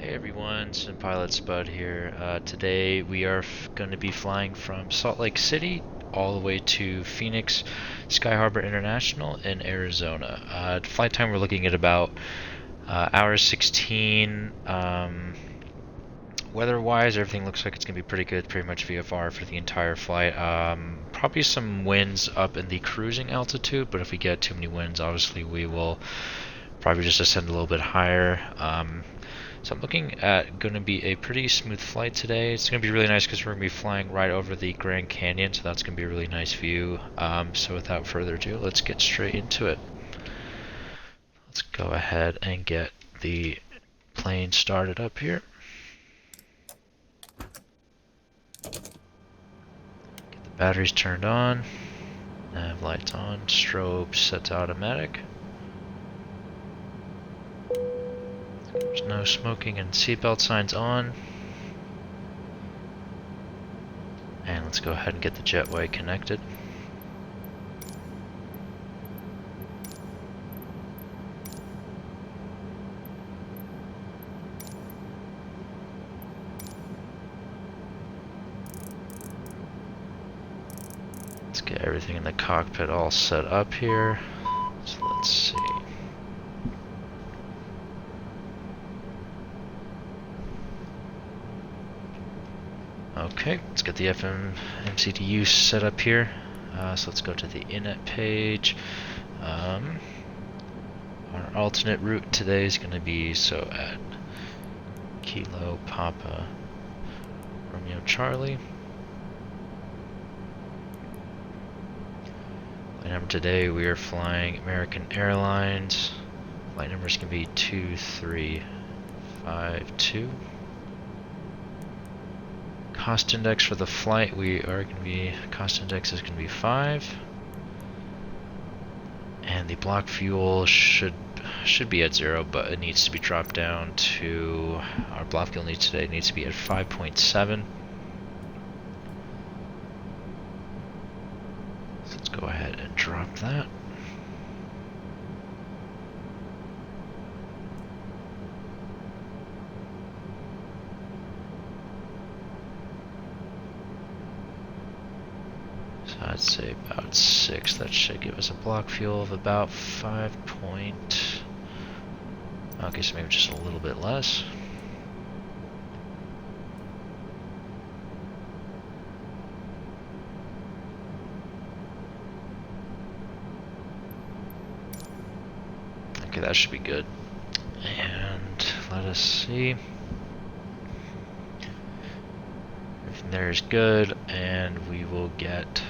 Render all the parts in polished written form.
Hey everyone, Sim Pilot Spud here. Today we are going to be flying from Salt Lake City all the way to Phoenix Sky Harbor International in Arizona. Flight time we're looking at about hour 16. Weather-wise, everything looks like it's going to be pretty good, pretty much VFR for the entire flight. Probably some winds up in the cruising altitude, but if we get too many winds, obviously we will probably just ascend a little bit higher. So I'm looking at going to be a pretty smooth flight today. It's going to be really nice because we're going to be flying right over the Grand Canyon, so that's going to be a really nice view. So without further ado, let's get straight into it. Let's go ahead and get the plane started up here. Get the batteries turned on. Nav lights on. Strobe set to automatic. There's no smoking and seatbelt signs on. And let's go ahead and get the jetway connected. Let's get everything in the cockpit all set up here. So let's see. Okay, let's get the FM MCDU set up here. So let's go to the init page. Our alternate route today is going to be at Kilo Papa Romeo Charlie. Flight number today we are flying American Airlines. Flight number is going to be 2352. Cost index for the flight, cost index is going to be 5. And the block fuel should be at 0, but it needs to be dropped down to, our block fuel needs to be at 5.7. So let's go ahead and drop that. I'd say about 6. That should give us a block fuel of about 5 point. Okay, so maybe just a little bit less. Okay, that should be good. And let us see. Everything there is good, and we will get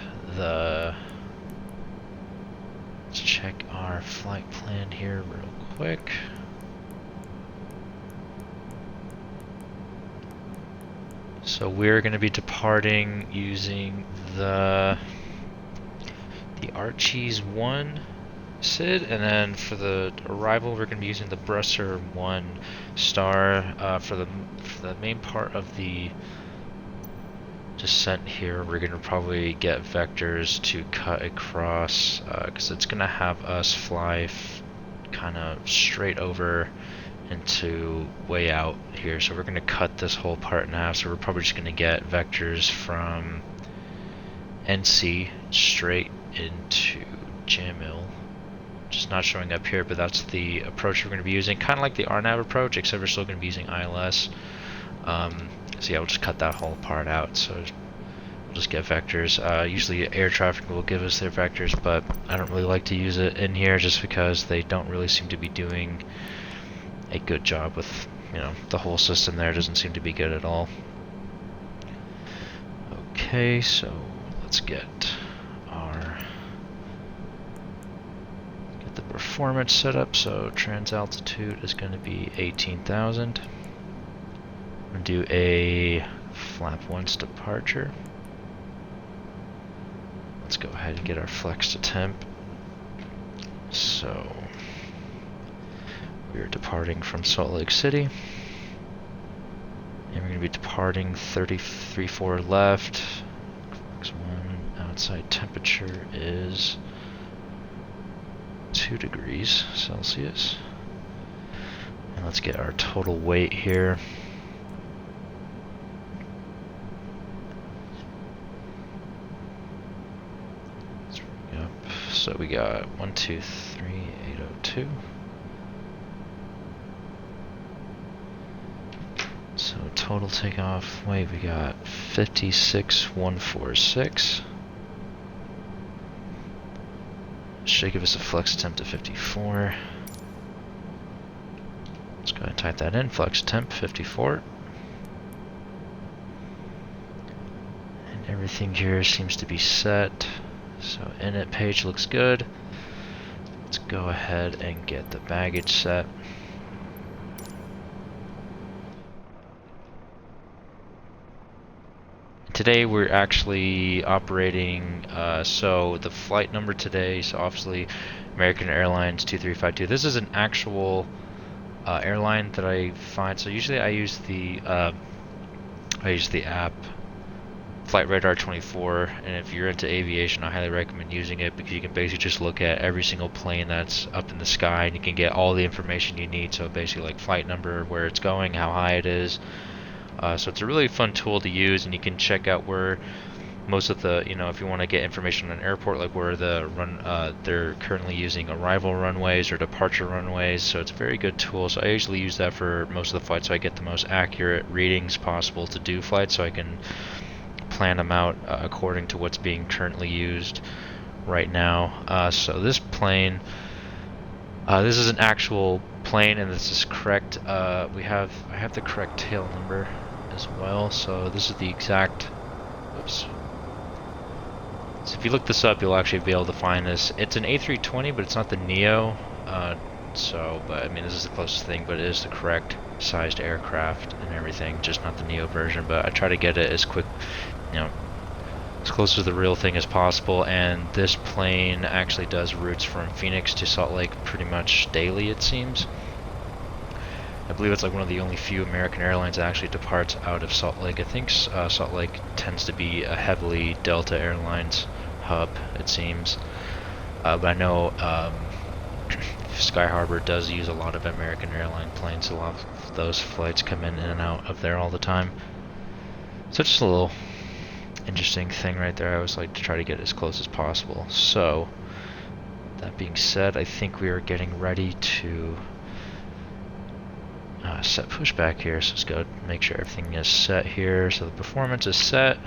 let's check our flight plan here real quick. So we're going to be departing using the Archies 1 SID, and then for the arrival we're going to be using the Bresser 1 star. For the main part of the descent here, we're going to probably get vectors to cut across, because it's going to have us fly kind of straight over into way out here. So we're going to cut this whole part in half, so we're probably just going to get vectors from NC straight into Jamil. Just not showing up here, but that's the approach we're going to be using, kind of like the RNAV approach, except we're still going to be using ILS. So yeah, we'll just cut that whole part out. So we'll just get vectors. Usually air traffic will give us their vectors, but I don't really like to use it in here just because they don't really seem to be doing a good job with, the whole system there doesn't seem to be good at all. Okay, so let's get the performance set up. So trans altitude is going to be 18,000. I'm going to do a flap once departure. Let's go ahead and get our flex to temp. So we are departing from Salt Lake City, and we're going to be departing 33.4 left. Flex 1 outside temperature is 2 degrees Celsius. And let's get our total weight here. Let's bring up. So we got 123,802. So total takeoff weight, we got 56,146. Should give us a flex attempt of 54. Let's go ahead and type that in, flex attempt 54. And everything here seems to be set. So init page looks good. Let's go ahead and get the baggage set. Today we're actually operating, so the flight number today, so obviously American Airlines 2352. This is an actual airline that I find. So usually I use the app Flight Radar 24, and if you're into aviation, I highly recommend using it because you can basically just look at every single plane that's up in the sky and you can get all the information you need. So basically like flight number, where it's going, how high it is. So it's a really fun tool to use, and you can check out where most of the, if you want to get information on an airport, like where the they're currently using arrival runways or departure runways. So it's a very good tool. So I usually use that for most of the flights, so I get the most accurate readings possible to do flights, so I can plan them out according to what's being currently used right now. So this plane, this is an actual plane, and this is correct. I have the correct tail number as well. So this is the exact. Oops. So if you look this up, you'll actually be able to find this. It's an A320, but it's not the Neo. But I mean, this is the closest thing, but it is the correct sized aircraft and everything, just not the Neo version. But I try to get it as quick, as close to the real thing as possible. And this plane actually does routes from Phoenix to Salt Lake pretty much daily, it seems. I believe it's like one of the only few American Airlines that actually departs out of Salt Lake. I think Salt Lake tends to be a heavily Delta Airlines hub, it seems. But I know Sky Harbor does use a lot of American Airline planes. A lot of those flights come in and out of there all the time. So just a little interesting thing right there. I always like to try to get as close as possible. So that being said, I think we are getting ready to set pushback here. So let's go make sure everything is set here. So the performance is set.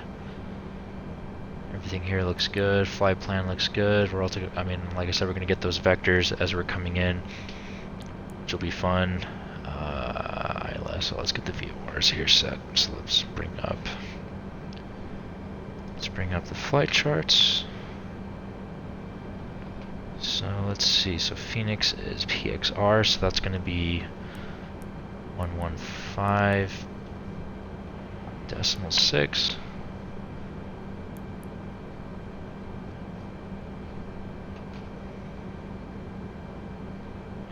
Everything here looks good. Flight plan looks good. We're also, like I said, we're going to get those vectors as we're coming in, which will be fun. ILS. So let's get the VORs here set. So let's bring up the flight charts. So let's see. So Phoenix is PXR. So that's going to be 115.6.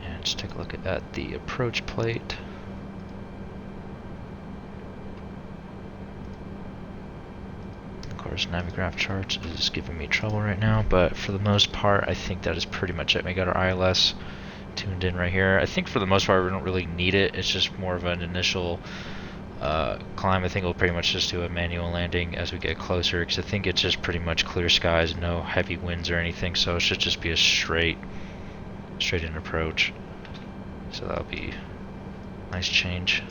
And just take a look at the approach plate. Of course, Navigraph charts is giving me trouble right now, but for the most part, I think that is pretty much it. We got our ILS tuned in right here. I think for the most part we don't really need it. It's just more of an initial climb. I think we'll pretty much just do a manual landing as we get closer, because I think it's just pretty much clear skies, no heavy winds or anything, so it should just be a straight in approach. So that'll be a nice change.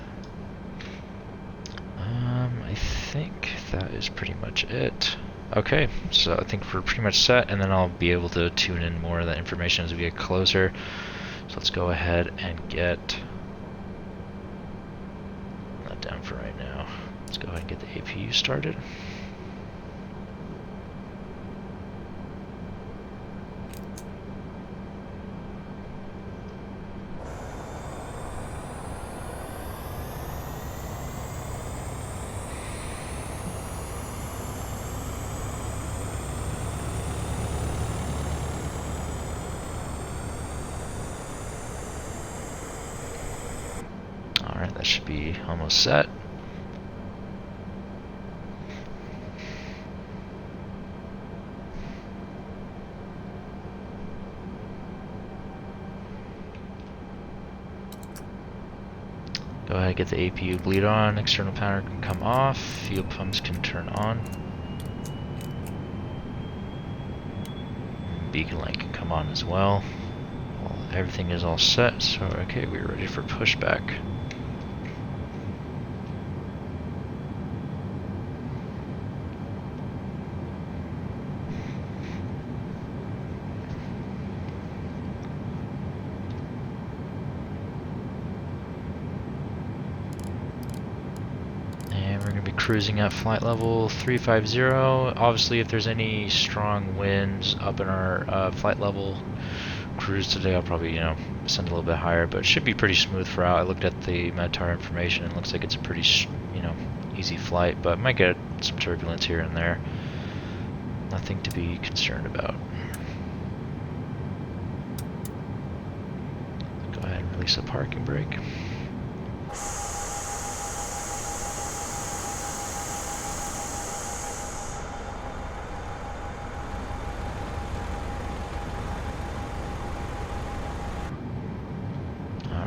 I think that is pretty much it. Okay, so I think we're pretty much set, and then I'll be able to tune in more of that information as we get closer. So let's go ahead and get that down for right now. Let's go ahead and get the APU started. Alright, that should be almost set. Go ahead and get the APU bleed on, external power can come off, fuel pumps can turn on. Beacon light can come on as well. Well, everything is all set, so okay, we're ready for pushback. Cruising at flight level 350. Obviously, if there's any strong winds up in our flight level cruise today, I'll probably, send a little bit higher, but it should be pretty smooth for out. I looked at the METAR information and it looks like it's a pretty, easy flight, but might get some turbulence here and there. Nothing to be concerned about. Go ahead and release a parking brake.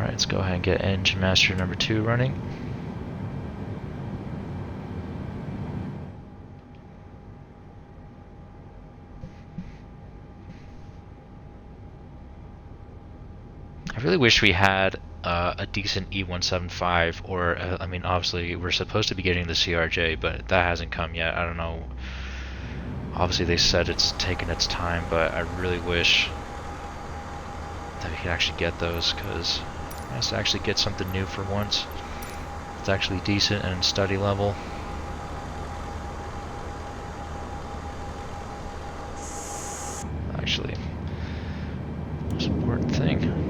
Let's go ahead and get engine master number 2 running. I really wish we had a decent E175, or I mean, obviously we're supposed to be getting the CRJ, but that hasn't come yet. I don't know. Obviously they said it's taken its time, but I really wish that we could actually get those, because nice to actually get something new for once. It's actually decent and study level. Actually, most important thing.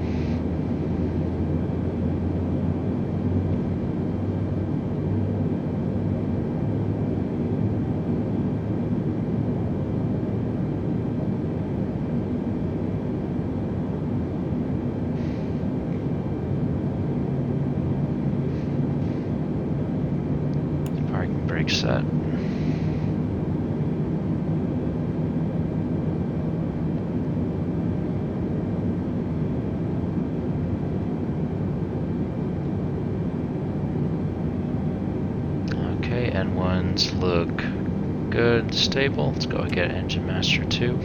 Set. Okay, N1s look good, stable. Let's go and get engine master 2.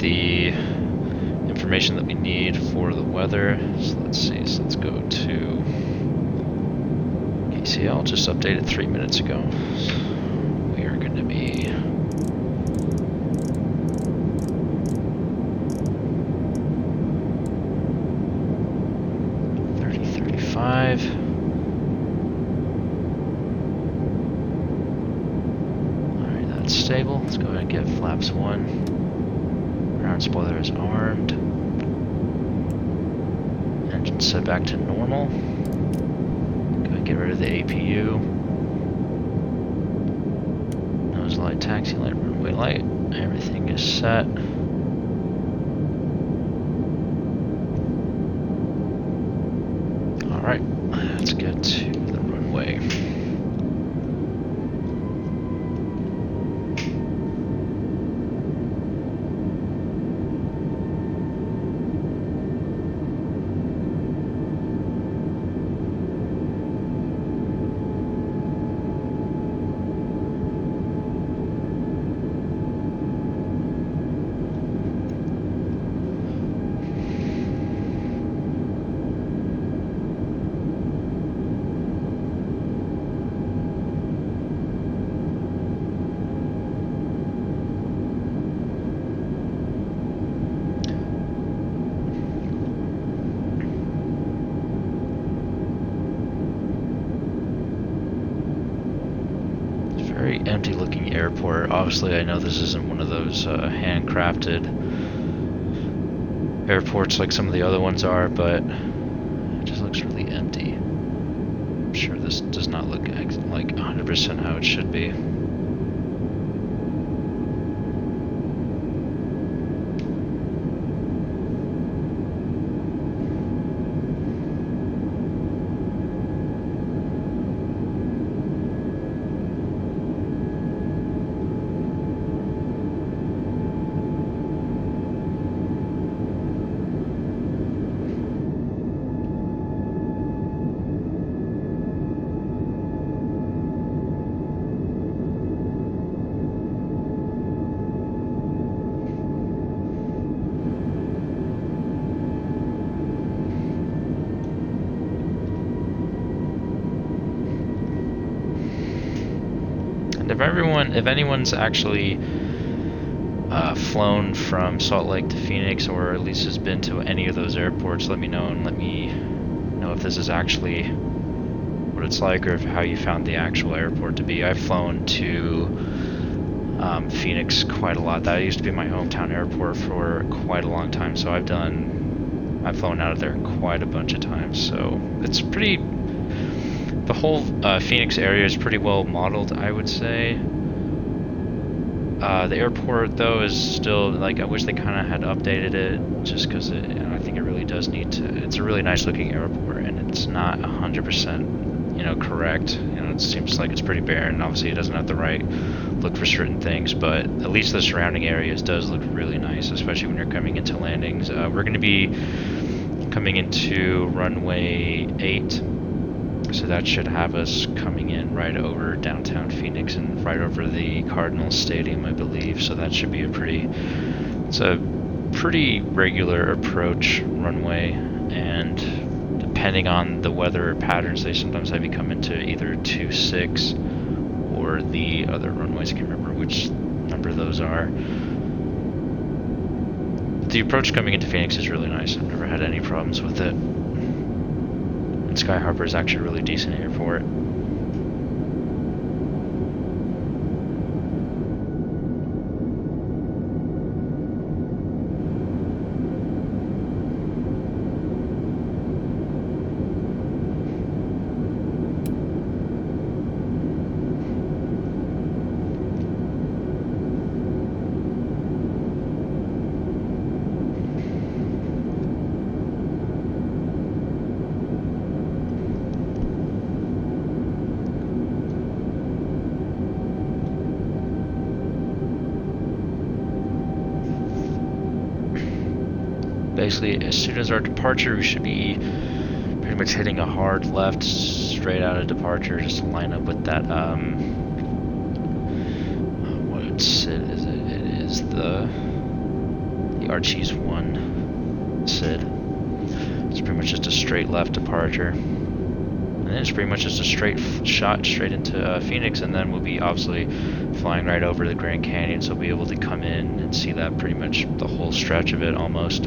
The information that we need for the weather. So let's see, so let's go to KCL, just updated 3 minutes ago. We are going to be .30-35. Alright, that's stable. Let's go ahead and get flaps 1. Ground spoiler is armed. Engine set back to normal. Go ahead and get rid of the APU. Nose light, taxi light, runway light. Everything is set. Alright, let's get to the runway. Empty looking airport. Obviously I know this isn't one of those handcrafted airports like some of the other ones are, but it just looks really empty. I'm sure this does not look like 100% how it should be. If anyone's actually flown from Salt Lake to Phoenix, or at least has been to any of those airports, let me know, and let me know if this is actually what it's like, or if how you found the actual airport to be. I've flown to Phoenix quite a lot. That used to be my hometown airport for quite a long time, so I've flown out of there quite a bunch of times. So it's pretty. The whole Phoenix area is pretty well modeled, I would say. The airport, though, is still, like, I wish they kind of had updated it, just because I think it really does need to. It's a really nice looking airport, and it's not 100%, correct. It seems like it's pretty barren. Obviously, it doesn't have the right look for certain things, but at least the surrounding areas does look really nice, especially when you're coming into landings. We're going to be coming into runway 8. So that should have us coming in right over downtown Phoenix and right over the Cardinals Stadium, I believe. So that should be it's a pretty regular approach runway, and depending on the weather patterns, they sometimes have you come into either 26 or the other runways. I can't remember which number those are. The approach coming into Phoenix is really nice. I've never had any problems with it. And Sky Harbor is actually a really decent airport. Basically, as soon as our departure, we should be pretty much hitting a hard left straight out of departure, just to line up with that. What SID is it? It is the Archies 1 SID. It's pretty much just a straight left departure, and then it's pretty much just a straight shot straight into Phoenix, and then we'll be obviously flying right over the Grand Canyon, so we'll be able to come in and see that pretty much the whole stretch of it almost.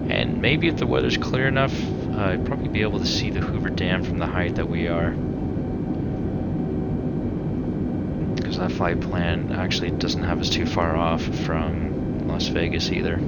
And maybe if the weather's clear enough, I'd probably be able to see the Hoover Dam from the height that we are. Because that flight plan actually doesn't have us too far off from Las Vegas either.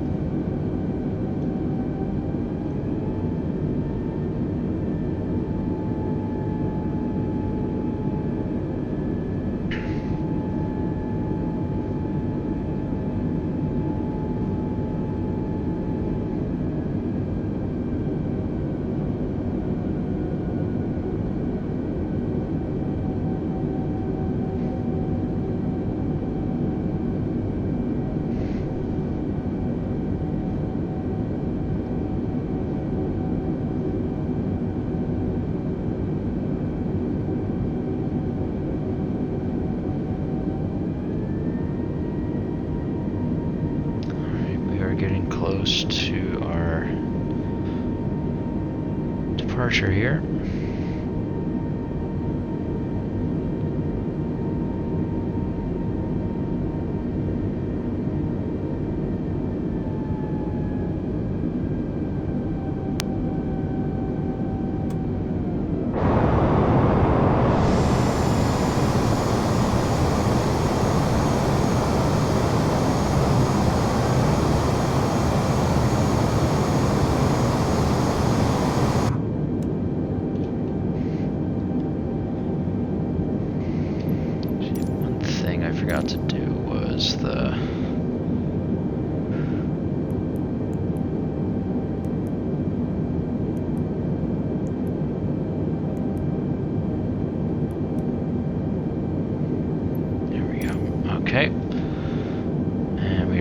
Getting close to our departure here.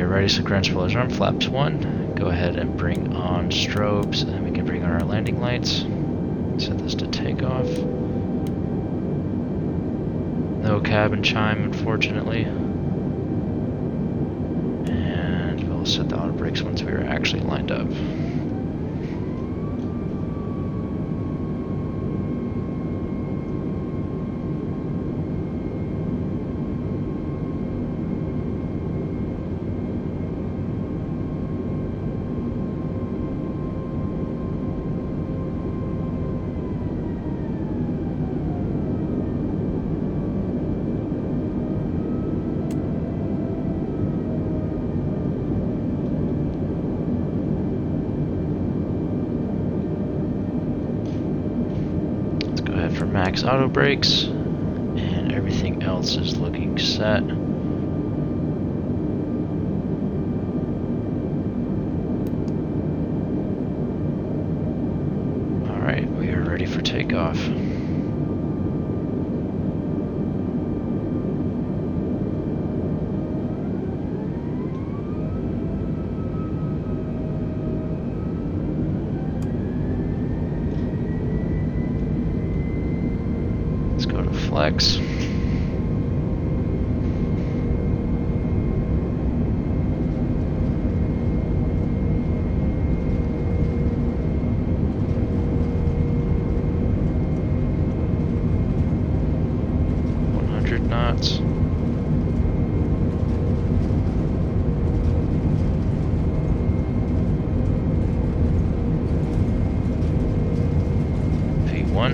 ready, so ground spoilers arm, flaps 1. Go ahead and bring on strobes, and then we can bring on our landing lights. Set this to takeoff. No cabin chime, unfortunately. And we'll set the auto brakes once we are actually lined up. For max auto brakes, and everything else is looking set. Alright, we are ready for takeoff. Flex. Knots. V1.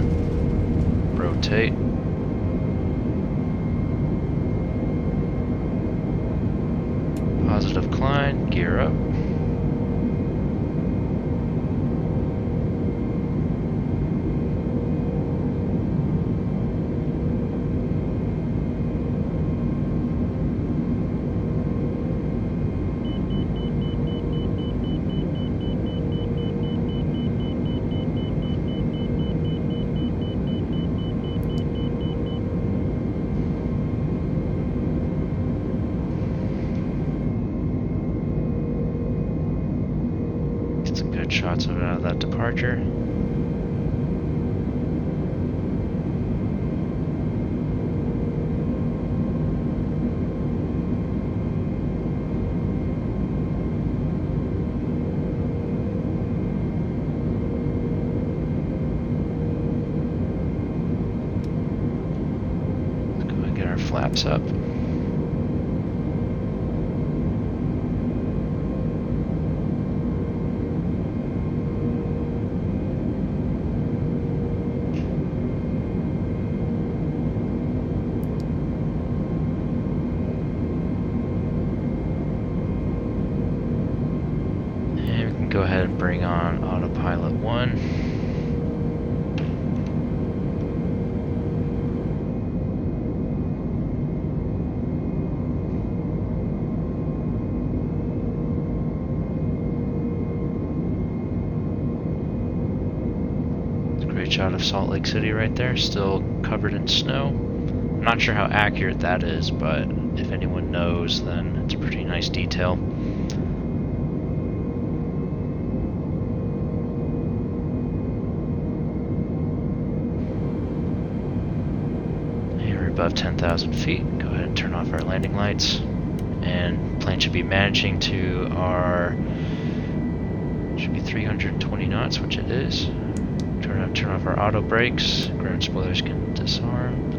Rotate. Positive climb, gear up. Some good shots of out of that departure. Let's go and get our flaps up. Go ahead and bring on autopilot 1. It's a great shot of Salt Lake City right there, still covered in snow. I'm not sure how accurate that is, but if anyone knows, then it's a pretty nice detail. Above 10,000 feet. Go ahead and turn off our landing lights, and plane should be managing to our should be 320 knots, which it is. Turn off our auto brakes. Ground spoilers can disarm.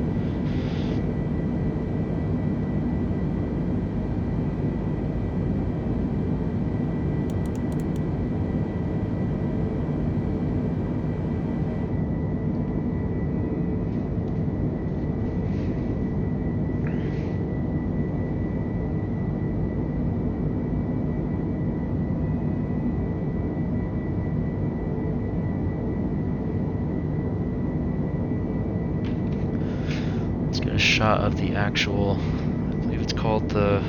A shot of the actual, I believe it's called the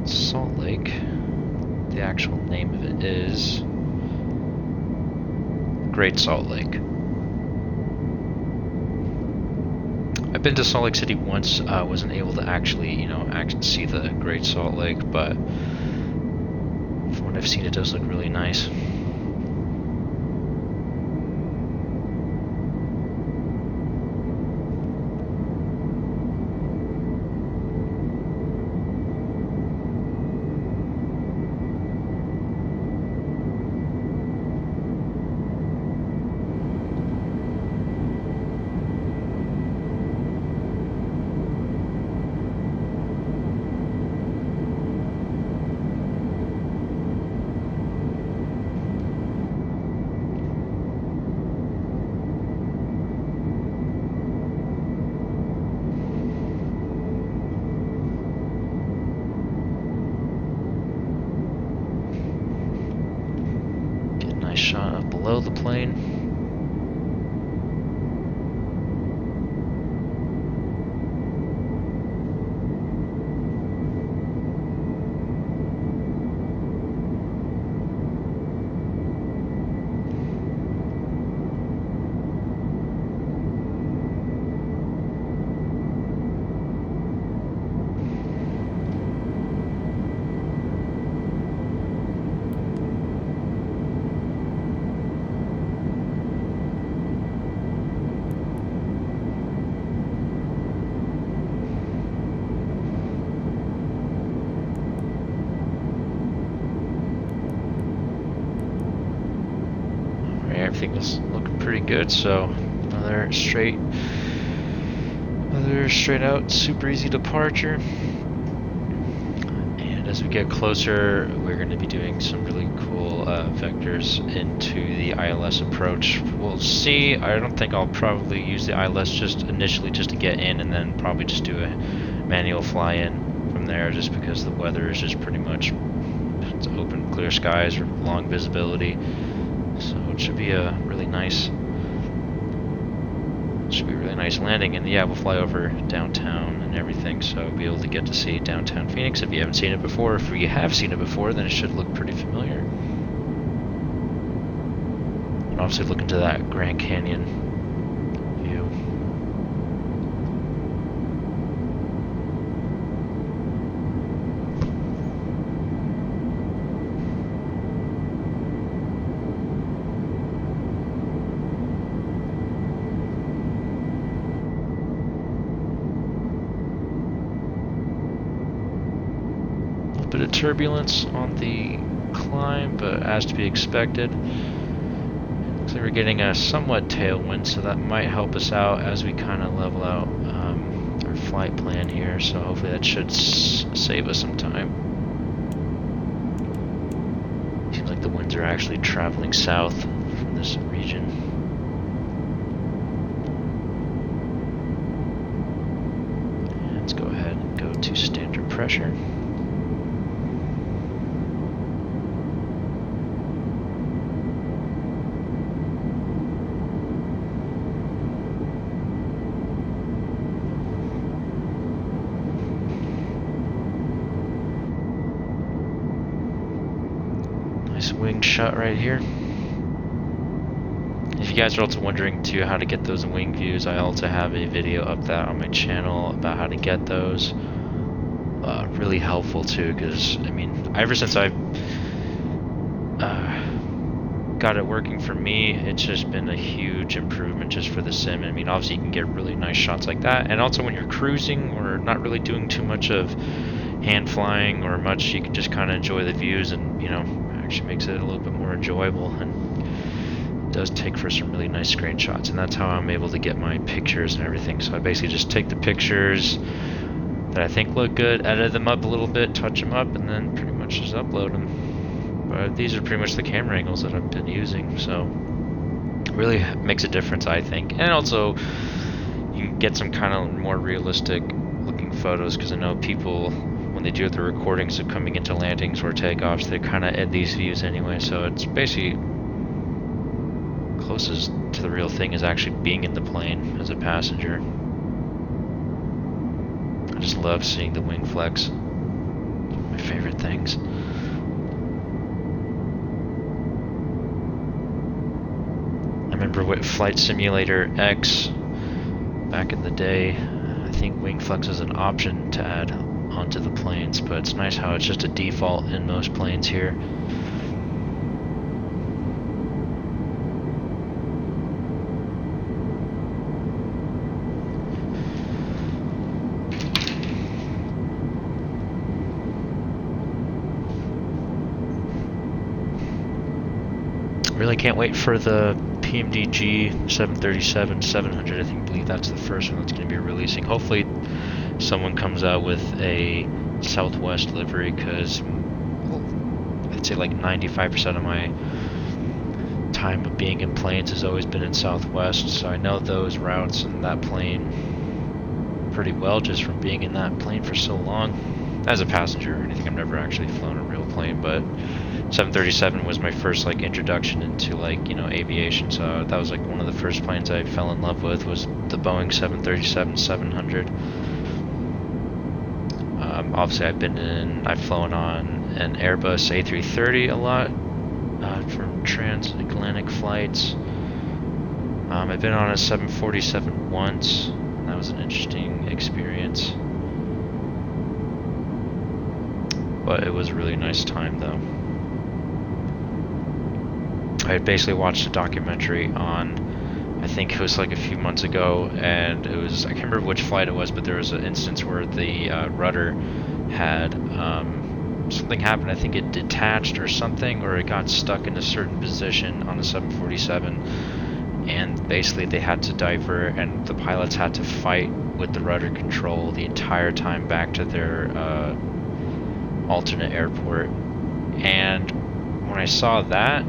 Salt Lake. The actual name of it is Great Salt Lake. I I've been to Salt Lake City once. Wasn't able to actually, you know, see the Great Salt Lake, but from what I've seen, it does look really nice. Shot up below the plane. Everything is looking pretty good, so another straight out super easy departure. And as we get closer, we're going to be doing some really cool vectors into the ILS approach. We'll see. I don't think I'll probably use the ILS just initially just to get in, and then probably just do a manual fly in from there, just because the weather is just pretty much, it's open clear skies or long visibility. So it should be a really nice landing, and yeah, we'll fly over downtown and everything, so we'll be able to get to see downtown Phoenix if you haven't seen it before. If you have seen it before, then it should look pretty familiar. And obviously look into that Grand Canyon view. Bit of turbulence on the climb, but as to be expected. Looks like we're getting a somewhat tailwind, so that might help us out as we kind of level out our flight plan here, so hopefully that should save us some time. Seems like the winds are actually traveling south from this region. Let's go ahead and go to standard pressure. Wing shot right here. If you guys are also wondering too how to get those wing views, I also have a video up that on my channel about how to get those. Really helpful too, because I mean, ever since I've got it working for me, it's just been a huge improvement just for the sim. I mean, obviously you can get really nice shots like that, and also when you're cruising or not really doing too much of hand flying or much, you can just kind of enjoy the views, and you know, actually makes it a little bit more enjoyable, and it does take for some really nice screenshots, and that's how I'm able to get my pictures and everything. So I basically just take the pictures that I think look good, edit them up a little bit, touch them up, and then pretty much just upload them. But these are pretty much the camera angles that I've been using, so it really makes a difference, I think. And also you get some kind of more realistic looking photos, because I know people, when they do the recordings of coming into landings or takeoffs, they kind of add these views anyway, so it's basically closest to the real thing is actually being in the plane as a passenger. I just love seeing the wing flex. It's one of my favorite things. I remember with Flight Simulator X, Back in the day, I think wing flex is an option to add onto the planes, but it's nice how it's just a default in most planes here. Really can't wait for the PMDG 737-700. I believe that's the first one that's going to be releasing. Hopefully someone comes out with a Southwest livery, because I'd say like 95% of my time of being in planes has always been in Southwest, so I know those routes and that plane pretty well just from being in that plane for so long. As a passenger or anything, I've never actually flown a real plane, but 737 was my first like introduction into like, you know, aviation, so that was like one of the first planes I fell in love with, was the Boeing 737-700. Obviously I've flown on an Airbus A330 a lot from transatlantic flights. I've been on a 747 once, and that was an interesting experience, but it was a really nice time though. I had basically watched a documentary on, I think it was like a few months ago, and it was, I can't remember which flight it was, but there was an instance where the rudder had, something happened. I think it detached or something, or it got stuck in a certain position on a 747, and basically they had to divert, and the pilots had to fight with the rudder control the entire time back to their alternate airport. And when I saw that,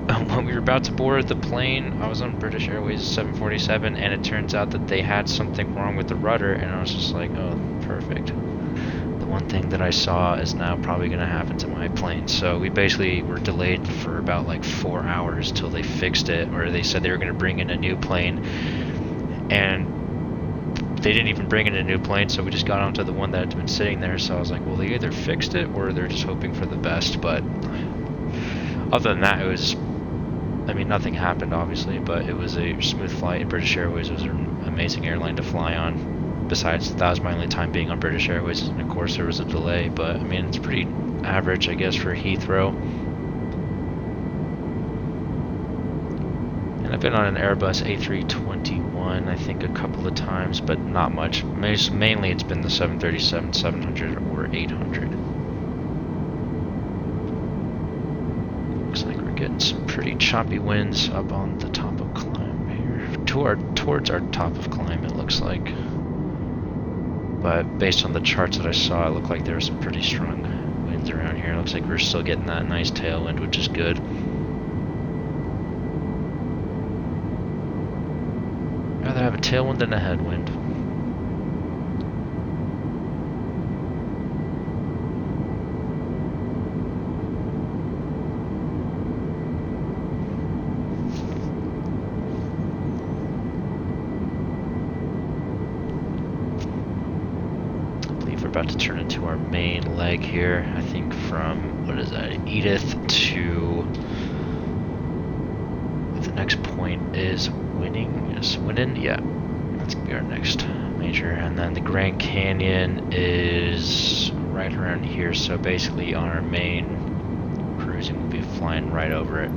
when we were about to board the plane, I was on British Airways 747, and it turns out that they had something wrong with the rudder, and I was just like, oh, perfect. The one thing that I saw is now probably going to happen to my plane. So we basically were delayed for about like 4 hours till they fixed it, or they said they were going to bring in a new plane, and they didn't even bring in a new plane, so we just got onto the one that had been sitting there. So I was like, well, they either fixed it or they're just hoping for the best. But other than that, it was, I mean, nothing happened obviously, but it was a smooth flight, and British Airways was an amazing airline to fly on. Besides, that was my only time being on British Airways, and of course there was a delay, but I mean, it's pretty average, I guess, for Heathrow. And I've been on an Airbus A321, I think, a couple of times, but not much. Mainly it's been the 737-700 or 800. Looks like we're getting some pretty choppy winds up on the top of climb here. Towards our top of climb, it looks like. But based on the charts that I saw, it looked like there were some pretty strong winds around here. It looks like we're still getting that nice tailwind, which is good. Rather have a tailwind than a headwind. About to turn into our main leg here. I think from, what is that, Edith to the next point is Winning. Is Winning? Yeah, that's gonna be our next major. And then the Grand Canyon is right around here. So basically, on our main cruising, we'll be flying right over it.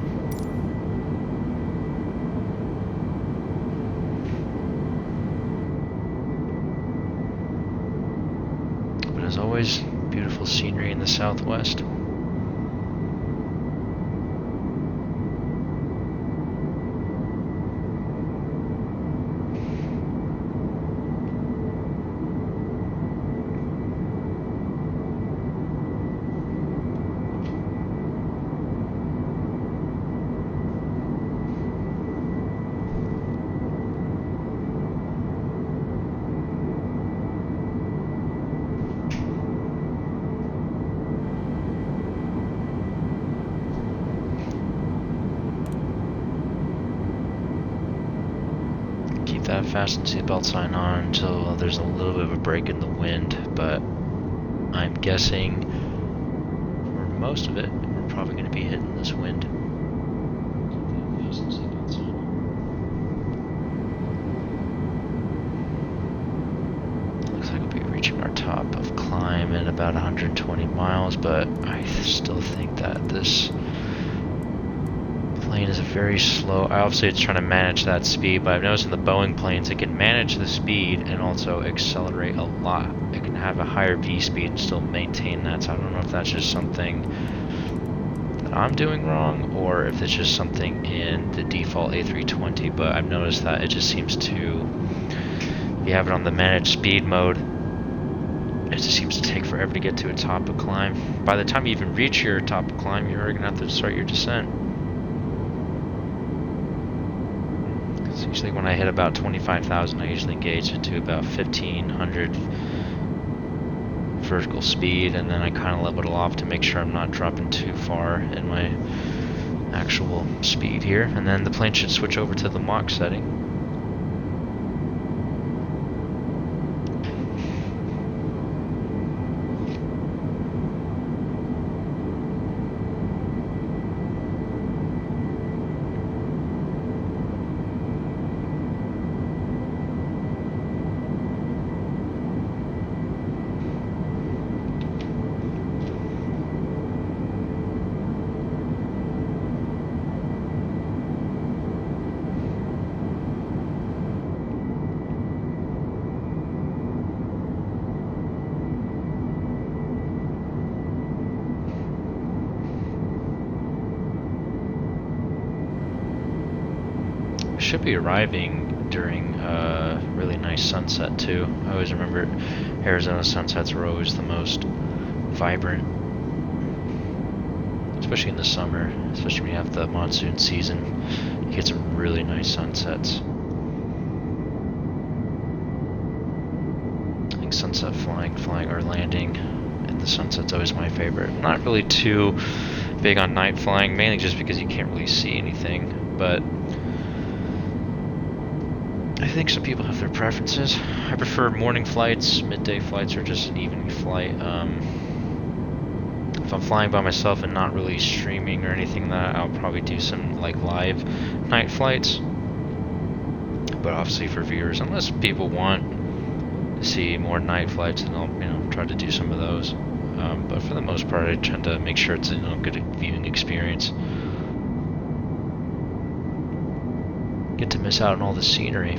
As always, beautiful scenery in the southwest. That fasten seatbelt sign on until there's a little bit of a break in the wind, but I'm guessing for most of it we're probably going to be hitting this wind. Fasten seatbelt sign on. been about 120 miles, but I still think that this plane is very slow. Obviously it's trying to manage that speed, but I've noticed in the Boeing planes it can manage the speed and also accelerate a lot. It can have a higher V speed and still maintain that, so I don't know if that's just something that I'm doing wrong or if it's just something in the default A320, but I've noticed that it just seems to, if you have it on the managed speed mode, it just seems to take forever to get to a top of climb. By the time you even reach your top of climb, you're going to have to start your descent. So usually when I hit about 25,000, I usually engage it to about 1,500 vertical speed, and then I kind of level it off to make sure I'm not dropping too far in my actual speed here. And then the plane should switch over to the Mach setting. Should be arriving during a really nice sunset too. I always remember Arizona sunsets were always the most vibrant, especially in the summer, especially when you have the monsoon season. You get some really nice sunsets. I think sunset flying or landing in the sunset's always my favorite. I'm not really too big on night flying, mainly just because you can't really see anything, but I think some people have their preferences. I prefer morning flights, midday flights, or just an evening flight. If I'm flying by myself and not really streaming or anything like that, I'll probably do some like live night flights. But obviously for viewers, unless people want to see more night flights, then I'll try to do some of those. But for the most part, I tend to make sure it's a good viewing experience. Get to miss out on all the scenery.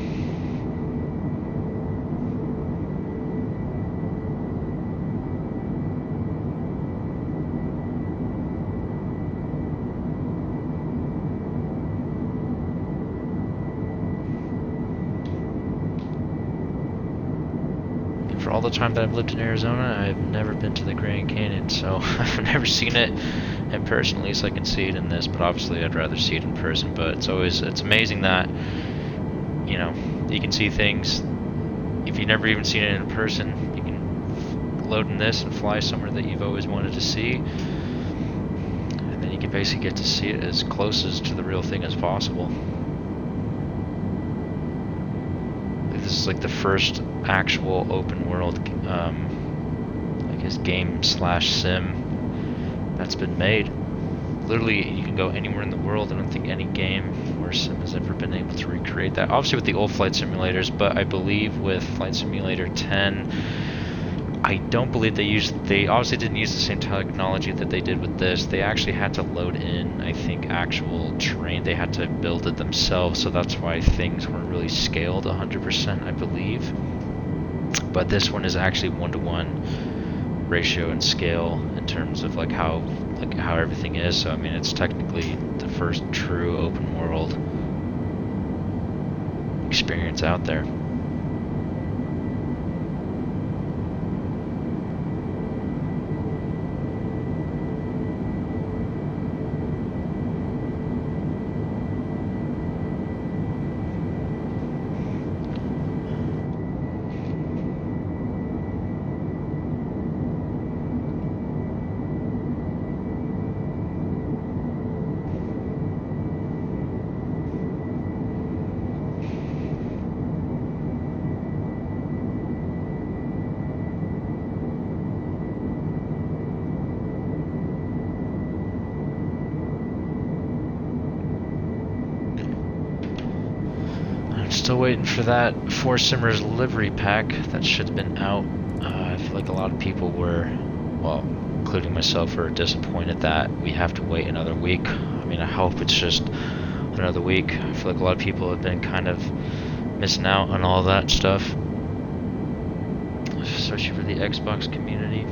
For all the time that I've lived in Arizona, I've never been to the Grand Canyon, so I've never seen it in person. At least I can see it in this, but obviously I'd rather see it in person. But it's amazing that you can see things if you've never even seen it in person. You can load in this and fly somewhere that you've always wanted to see, and then you can basically get to see it as close as to the real thing as possible. This is like the first actual open world, I guess, game/sim that's been made. Literally, you can go anywhere in the world. I don't think any game or sim has ever been able to recreate that. Obviously with the old flight simulators, but I believe with Flight Simulator 10, I don't believe they obviously didn't use the same technology that they did with this. They actually had to load in, I think, actual terrain. They had to build it themselves, so that's why things weren't really scaled 100%, I believe. But this one is actually 1-to-1 ratio and scale in terms of how everything is. So I mean, it's technically the first true open world experience out there. Still waiting for that Four Simmers livery pack. That should have been out, I feel feel like a lot of people were, well, including myself, were disappointed that we have to wait another week. I mean, I hope it's just another week. I feel like a lot of people have been kind of missing out on all that stuff, especially for the Xbox community.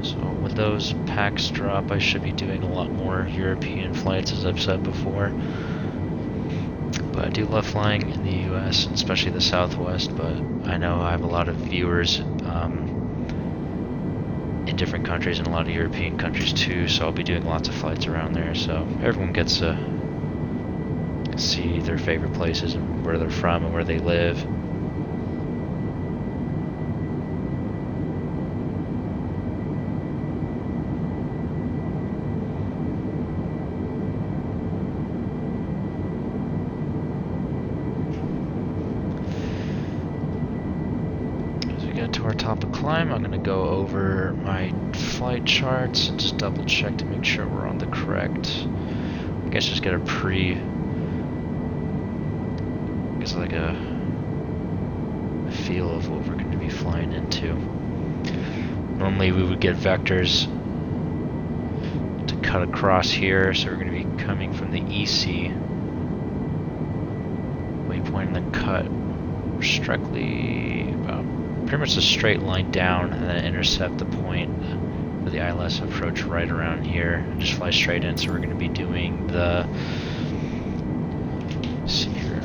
So when those packs drop, I should be doing a lot more European flights, as I've said before. But I do love flying in the US, and especially the Southwest, but I know I have a lot of viewers in different countries and a lot of European countries too, so I'll be doing lots of flights around there, so everyone gets to see their favorite places and where they're from and where they live. To our top of climb, I'm going to go over my flight charts and just double check to make sure we're on the correct, I guess just get a like a feel of what we're going to be flying into. Normally we would get vectors to cut across here, so we're going to be coming from the EC waypoint and then cut strictly about pretty much a straight line down and then intercept the point of the ILS approach right around here and just fly straight in. So we're going to be doing the, let's see here,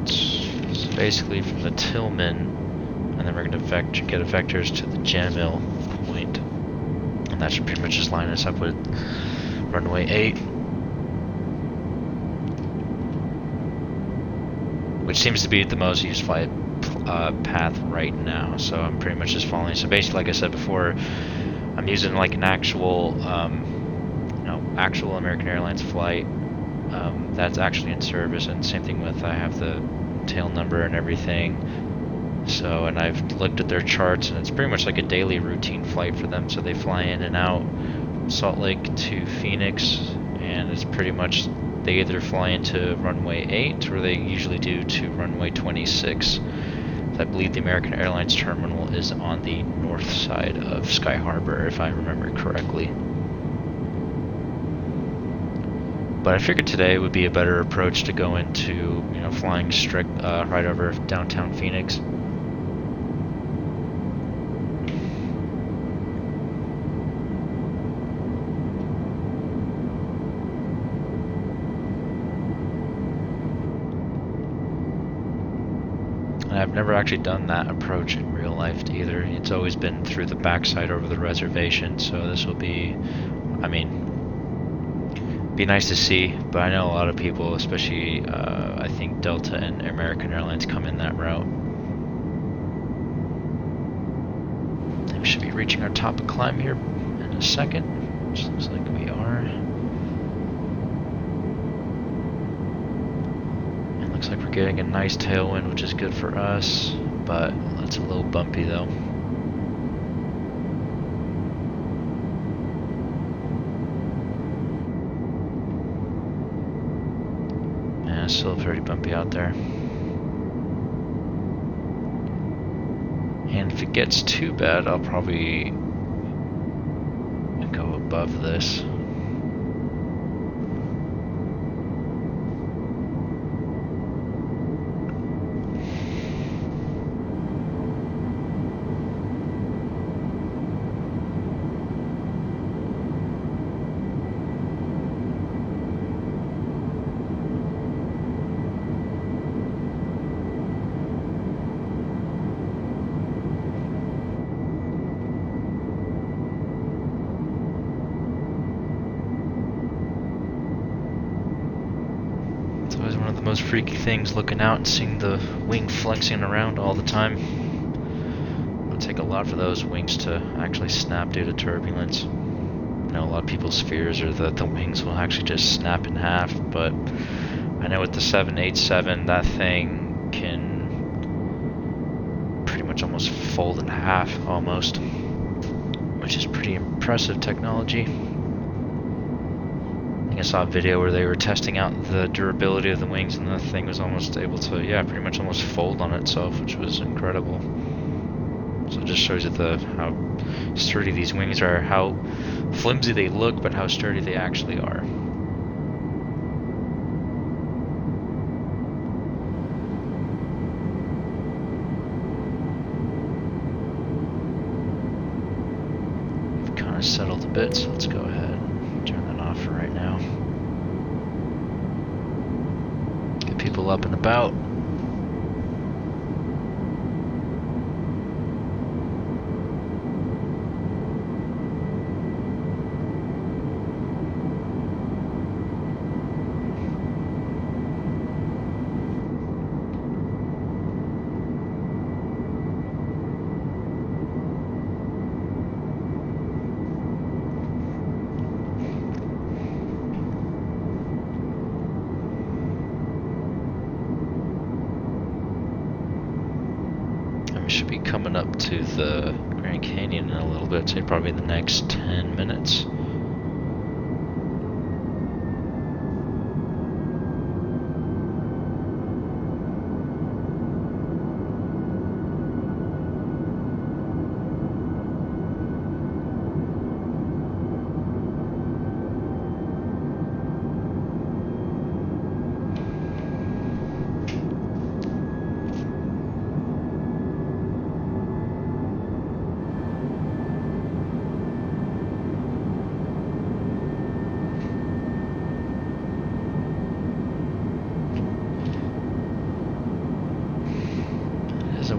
it's basically from the Tillman, and then we're going to get a vectors to the Jamil point, and that should pretty much just line us up with runway 8, which seems to be the most used flight path right now, so I'm pretty much just following. So basically, like I said before, I'm using like an actual actual American Airlines flight that's actually in service, and same thing with, I have the tail number and everything. So, and I've looked at their charts, and it's pretty much like a daily routine flight for them. So they fly in and out Salt Lake to Phoenix, and it's pretty much they either fly into runway 8 or they usually do to runway 26. I believe the American Airlines terminal is on the north side of Sky Harbor, if I remember correctly. But I figured today would be a better approach to go into, flying right over downtown Phoenix. And I've never actually done that approach in real life either. It's always been through the backside over the reservation, so this will be, be nice to see. But I know a lot of people, especially I think Delta and American Airlines, come in that route. And we should be reaching our top of climb here in a second, which looks like we are. Looks like we're getting a nice tailwind, which is good for us, but it's a little bumpy though. Yeah, it's still very bumpy out there. And if it gets too bad, I'll probably go above this. Most freaky things, looking out and seeing the wing flexing around all the time. It'll take a lot for those wings to actually snap due to turbulence. I know a lot of people's fears are that the wings will actually just snap in half, but I know with the 787 that thing can pretty much almost fold in half almost, which is pretty impressive technology. think I saw a video where they were testing out the durability of the wings, and the thing was almost able to, yeah, pretty much almost fold on itself, which was incredible. So it just shows you how sturdy these wings are, how flimsy they look, but how sturdy they actually are. We've kind of settled a bit, so let's go ahead and turn that off for right now. Get people up and about. Should be coming up to the Grand Canyon in a little bit, so probably the next 10 minutes.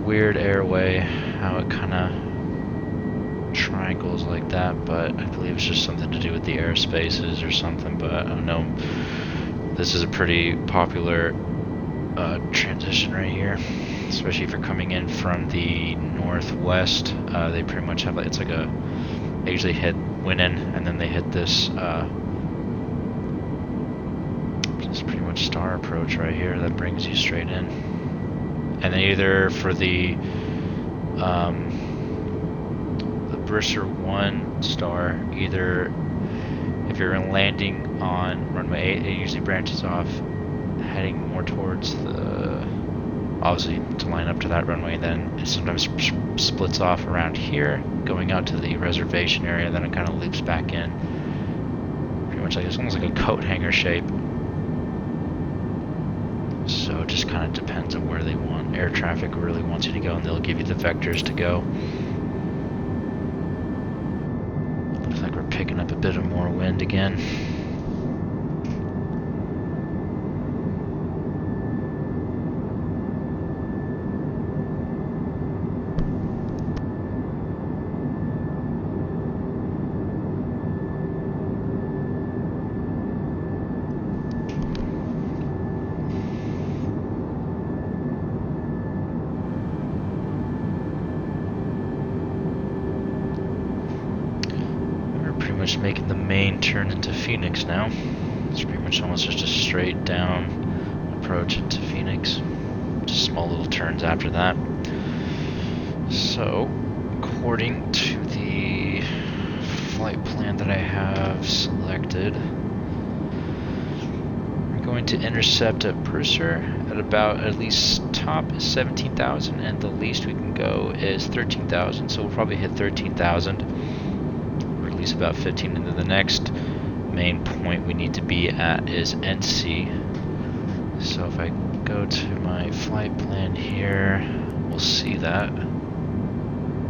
Weird airway, how it kind of triangles like that, but I believe it's just something to do with the airspaces or something, but I don't know. This is a pretty popular transition right here, especially if you're coming in from the northwest. They pretty much have, it's like they usually went in and then they hit this just pretty much star approach right here that brings you straight in. And then either for the Brisser 1 star, either if you're landing on runway 8, it usually branches off heading more towards obviously to line up to that runway, then it sometimes splits off around here, going out to the reservation area, then it kind of loops back in. Pretty much like, it's almost like a coat hanger shape. So it just kind of depends on where they want. Air traffic really wants you to go, and they'll give you the vectors to go. Looks like we're picking up a bit of more wind again. Making the main turn into Phoenix now. It's pretty much almost just a straight down approach into Phoenix. Just small little turns after that. So, according to the flight plan that I have selected, we're going to intercept at Brisser at about, at least top is 17,000 and the least we can go is 13,000. So we'll probably hit 13,000. About 15 into the next main point we need to be at is NC. So if I go to my flight plan here, we'll see that.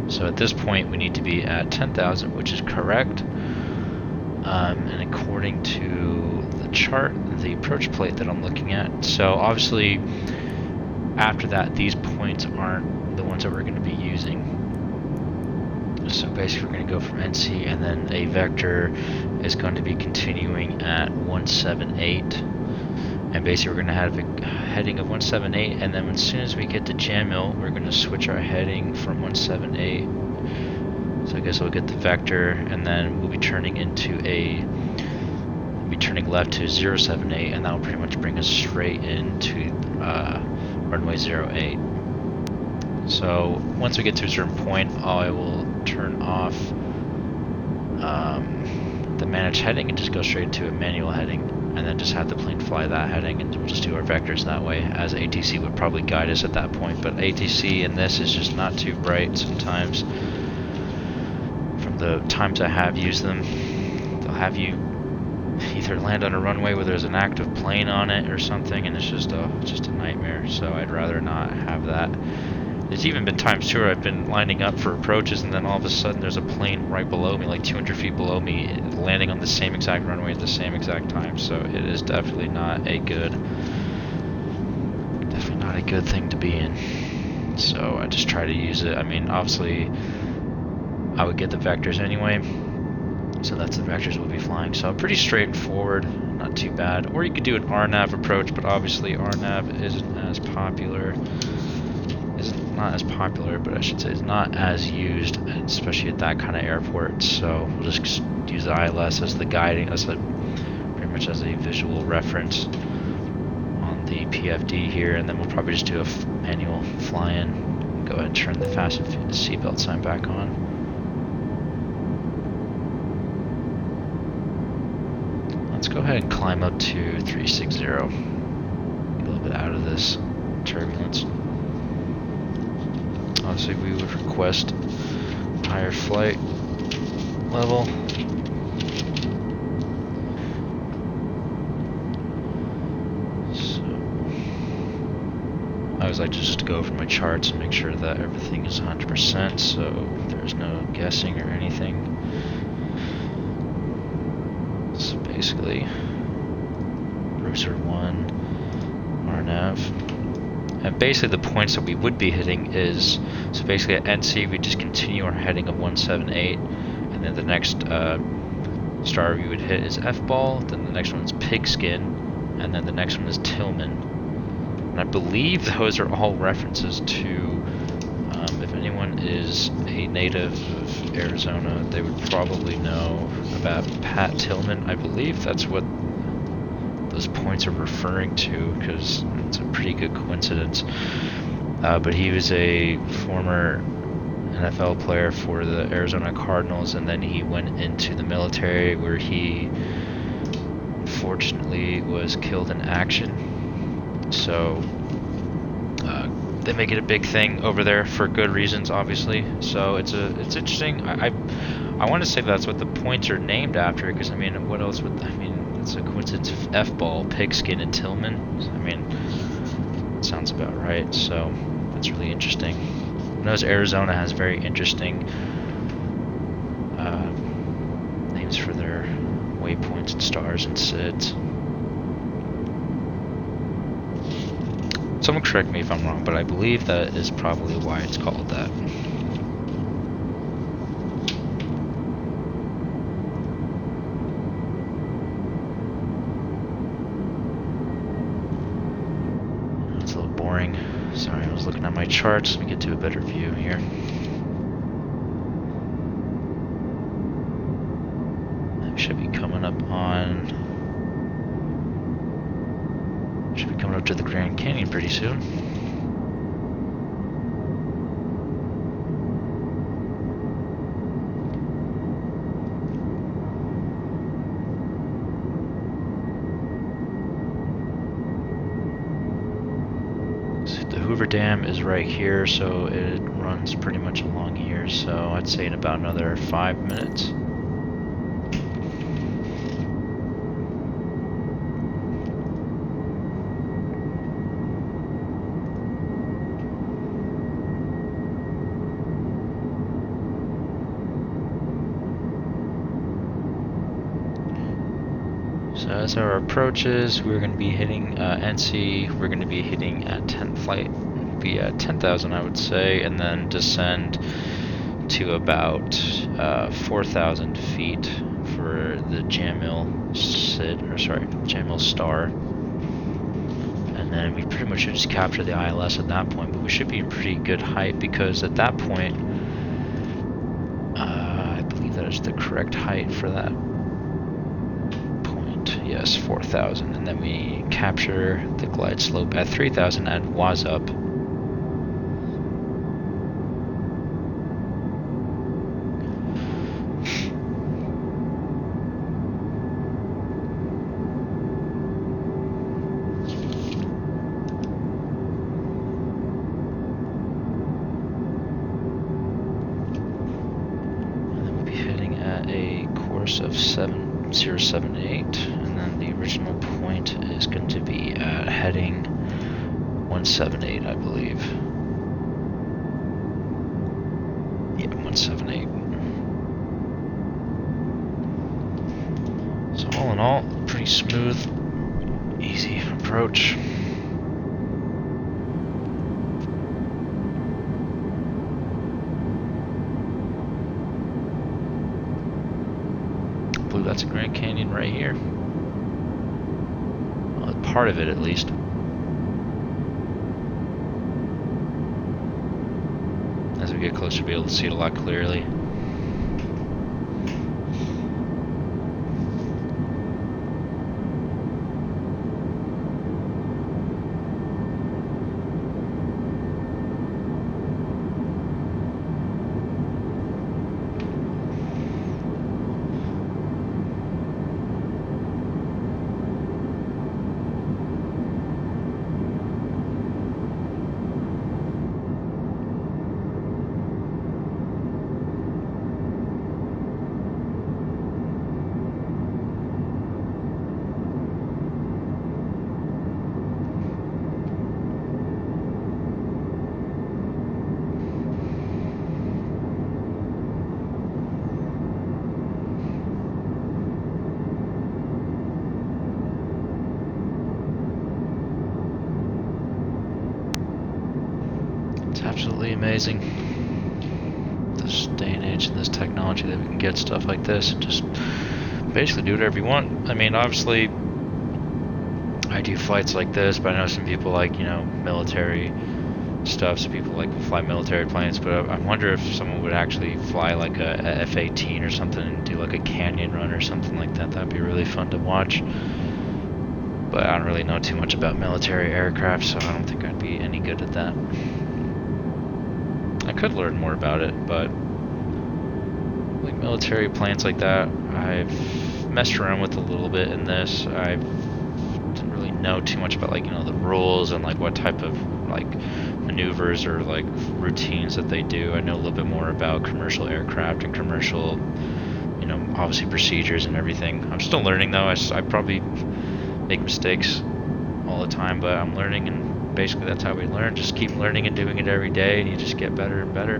So at this point we need to be at 10,000, which is correct. And according to the chart, the approach plate that I'm looking at, so obviously after that these points aren't the ones that we're going to be using. So basically we're going to go from NC, and then a vector is going to be continuing at 178, and basically we're going to have a heading of 178, and then as soon as we get to Jamil, we're going to switch our heading from 178. So I guess we'll get the vector, and then we'll be turning left to 078, and that will pretty much bring us straight into runway 08. So once we get to a certain point, I will turn off the managed heading and just go straight to a manual heading, and then just have the plane fly that heading, and we'll just do our vectors that way, as ATC would probably guide us at that point. But ATC in this is just not too bright sometimes. From the times I have used them, they'll have you either land on a runway where there's an active plane on it or something, and it's just a nightmare. So I'd rather not have that. There's even been times too where I've been lining up for approaches, and then all of a sudden there's a plane right below me, like 200 feet below me, landing on the same exact runway at the same exact time. So it is definitely not a good thing to be in. So I just try to use it. I mean, obviously I would get the vectors anyway, so that's the vectors we'll be flying. So pretty straightforward, not too bad. Or you could do an RNAV approach, but obviously RNAV isn't as popular. Not as popular, but I should say it's not as used, especially at that kind of airport. So we'll just use the ILS as the guiding, pretty much as a visual reference on the PFD here, and then we'll probably just do a manual fly-in. Go ahead and turn the fasten seatbelt sign back on. Let's go ahead and climb up to 360. Get a little bit out of this turbulence. Obviously, we would request higher flight level. So, I always like to just go over my charts and make sure that everything is 100%, so there's no guessing or anything. So basically, Bruiser 1, RNAV. And basically the points that we would be hitting is, so basically at NC we just continue our heading of 178, and then the next star we would hit is F-ball, then the next one is Pigskin, and then the next one is Tillman. And I believe those are all references to, if anyone is a native of Arizona, they would probably know about Pat Tillman. I believe that's what those points are referring to, because it's a pretty good coincidence. But he was a former NFL player for the Arizona Cardinals, and then he went into the military, where he unfortunately was killed in action. So they make it a big thing over there for good reasons, obviously. So it's interesting. I want to say that's what the points are named after, because I mean, what else would it's a coincidence of F-ball, Pigskin, and Tillman. I mean, it sounds about right. So that's really interesting. I know Arizona has very interesting names for their waypoints and stars and SIDS. Someone correct me if I'm wrong, but I believe that is probably why it's called that. It's a little boring. Sorry, I was looking at my charts. Let me get to a better view here. I should be coming up on... Should be coming up to the Grand Canyon pretty soon. So the Hoover Dam is right here, so it runs pretty much along here. So I'd say in about another 5 minutes. So as our approaches, we're going to be hitting NC, we're going to be hitting at 10 flight, be at 10,000 I would say, and then descend to about 4,000 feet for the Jamil Jamil Star. And then we pretty much should just capture the ILS at that point, but we should be in pretty good height, because at that point, I believe that is the correct height for that. Yes, 4,000, and then we capture the glide slope at 3,000 and was up. course of 7078, and then the original point is going to be at heading 178, I believe. Yeah, 178. So all in all, pretty smooth, easy approach. I believe that's a Grand Canyon right here. Well, part of it at least. As we get closer, we'll be able to see it a lot clearly. Absolutely amazing, this day and age and this technology, that we can get stuff like this and just basically do whatever you want. I mean, obviously I do flights like this, but I know some people like, you know, military stuff, so people like to fly military planes, but I wonder if someone would actually fly like a F-18 or something and do like a canyon run or something like that. That'd be really fun to watch. But I don't really know too much about military aircraft, so I don't think I'd be any good at that. I could learn more about it, but like military planes like that, I've messed around with a little bit in this. I didn't really know too much about, like, you know, the rules and like what type of like maneuvers or like routines that they do. I know a little bit more about commercial aircraft and commercial, you know, obviously procedures and everything. I'm still learning though. I probably make mistakes all the time, but I'm learning, and basically that's how we learn. Just keep learning and doing it every day, and you just get better and better.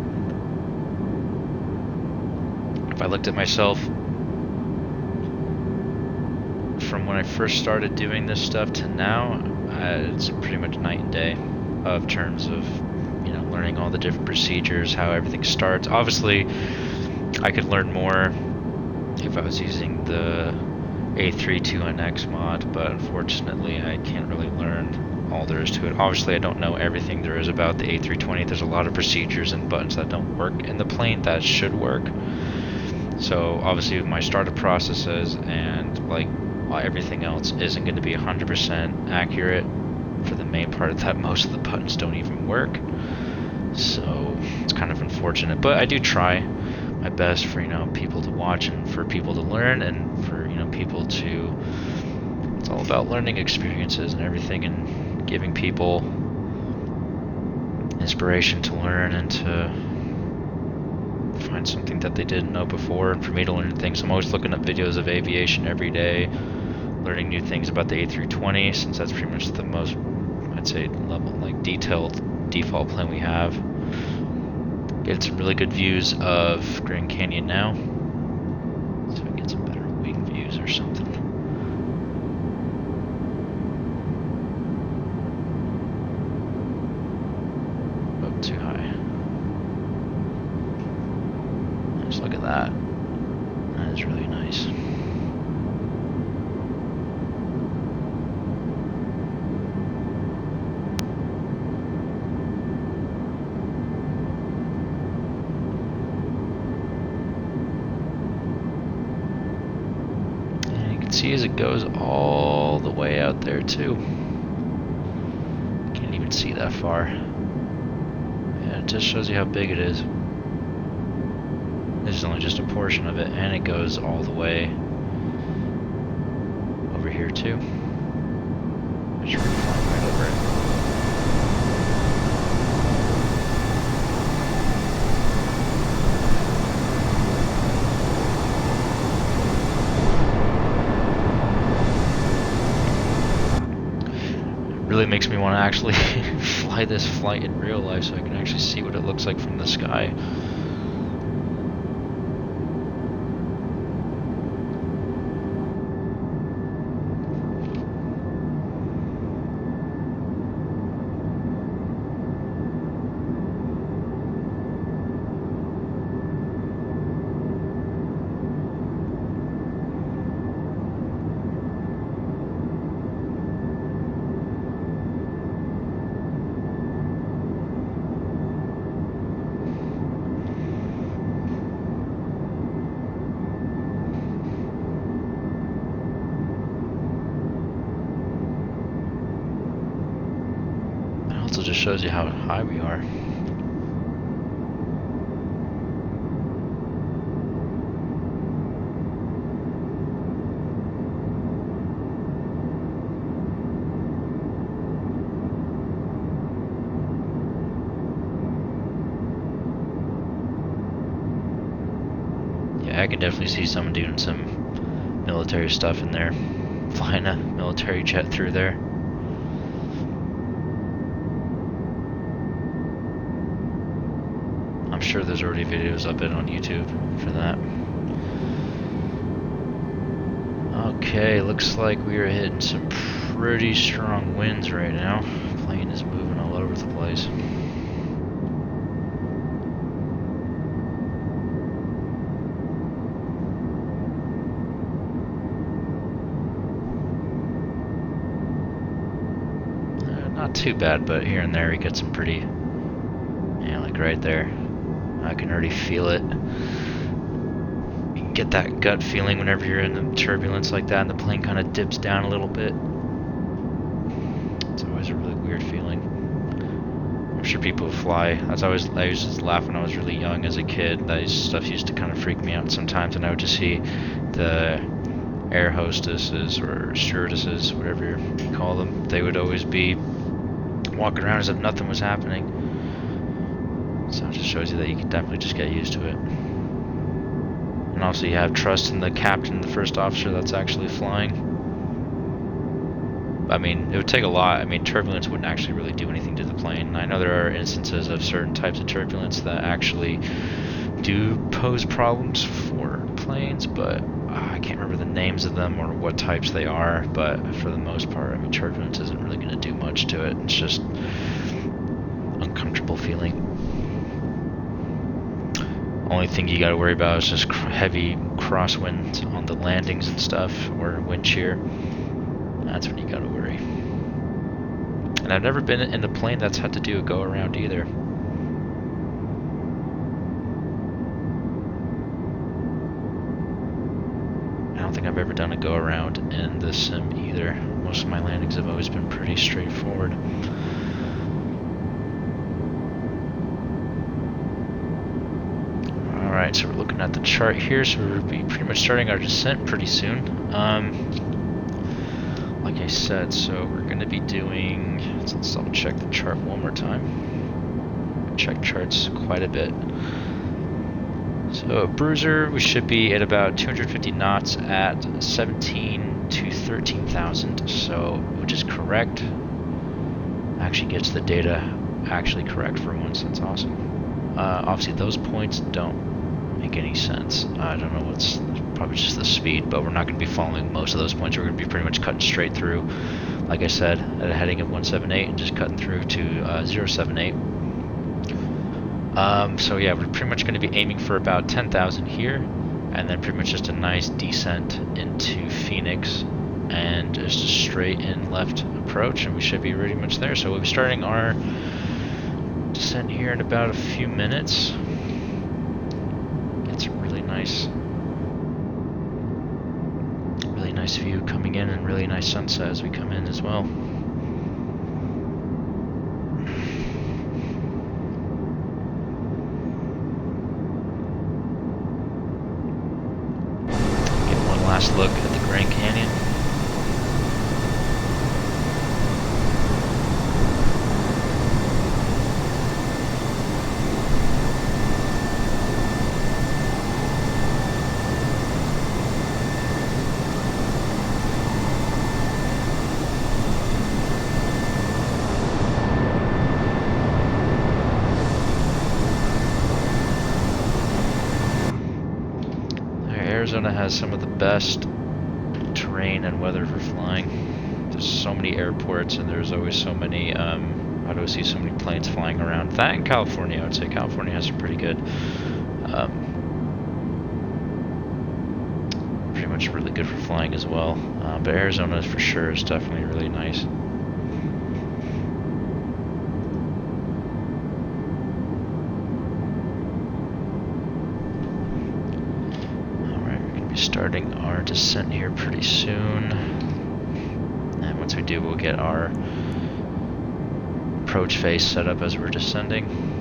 If I looked at myself from when I first started doing this stuff to now, it's pretty much night and day of terms of, you know, learning all the different procedures, how everything starts. Obviously I could learn more if I was using the A320neo mod, but unfortunately I can't really learn all there is to it. Obviously I don't know everything there is about the A320. There's a lot of procedures and buttons that don't work in the plane that should work. So obviously my startup processes and like everything else isn't going to be 100% accurate for the main part of that. Most of the buttons don't even work, so it's kind of unfortunate, but I do try my best for, you know, people to watch and for people to learn, and for, you know, people to, it's all about learning experiences and everything, and giving people inspiration to learn and to find something that they didn't know before. And for me to learn things, I'm always looking up videos of aviation every day, learning new things about the A320, since that's pretty much the most, I'd say, level, like detailed default plane we have. Getting some really good views of Grand Canyon now, so we get some better wing views or something. Too high. Just look at that. That is really nice. And you can see as it goes all the way out there too. Can't even see that far. It just shows you how big it is. This is only just a portion of it, and it goes all the way over here too. It's really flying right over it. want to actually fly this flight in real life so I can actually see what it looks like from the sky. Just shows you how high we are. Yeah, I can definitely see someone doing some military stuff in there, flying a military jet through there. I'm sure there's already videos up on YouTube for that. Okay, looks like we are hitting some pretty strong winds right now. Plane is moving all over the place. Not too bad, but here and there we get some pretty, yeah, like right there. I can already feel it. You can get that gut feeling whenever you're in the turbulence like that and the plane kind of dips down a little bit. It's always a really weird feeling. I'm sure people who fly, I used to laugh when I was really young as a kid. That stuff used to kind of freak me out sometimes, and I would just see the air hostesses or stewardesses, whatever you call them, they would always be walking around as if nothing was happening. So it just shows you that you can definitely just get used to it. And also you have trust in the captain, the first officer that's actually flying. I mean, it would take a lot. I mean, turbulence wouldn't actually really do anything to the plane. I know there are instances of certain types of turbulence that actually do pose problems for planes, but I can't remember the names of them or what types they are. But for the most part, I mean, turbulence isn't really going to do much to it. It's just uncomfortable feeling. Only thing you gotta worry about is just heavy crosswinds on the landings and stuff, or wind shear. That's when you gotta worry. And I've never been in a plane that's had to do a go around either. I don't think I've ever done a go around in the sim either. Most of my landings have always been pretty straightforward. Alright, so we're looking at the chart here, so we'll be pretty much starting our descent pretty soon. Like I said, so we're going to be doing, let's double check the chart one more time. Check charts quite a bit. So Bruiser, we should be at about 250 knots at 17 to 13,000, so which is correct. Actually gets the data actually correct for once, that's awesome. Obviously those points don't make any sense. I don't know what's, probably just the speed, but we're not going to be following most of those points. We're going to be pretty much cutting straight through, like I said, at a heading of 178 and just cutting through to 078. So yeah, we're pretty much going to be aiming for about 10,000 here, and then pretty much just a nice descent into Phoenix and just a straight in left approach, and we should be pretty much there. So we'll be starting our descent here in about a few minutes. Get some really nice view coming in, and really nice sunset as we come in as well. Get one last look at the Grand Canyon. Arizona has some of the best terrain and weather for flying. There's so many airports, and there's always so many, how do I see so many planes flying around? That in California, I would say California has some pretty good, pretty much really good for flying as well. But Arizona for sure is definitely really nice. Starting our descent here pretty soon, and once we do, we'll get our approach face set up as we're descending.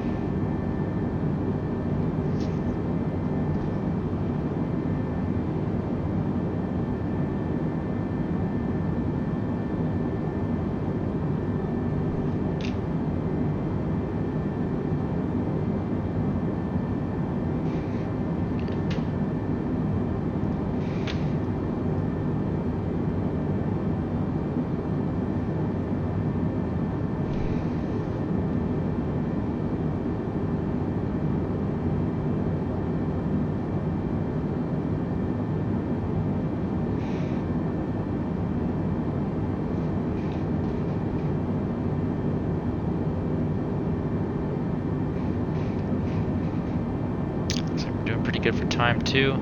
Good for time too.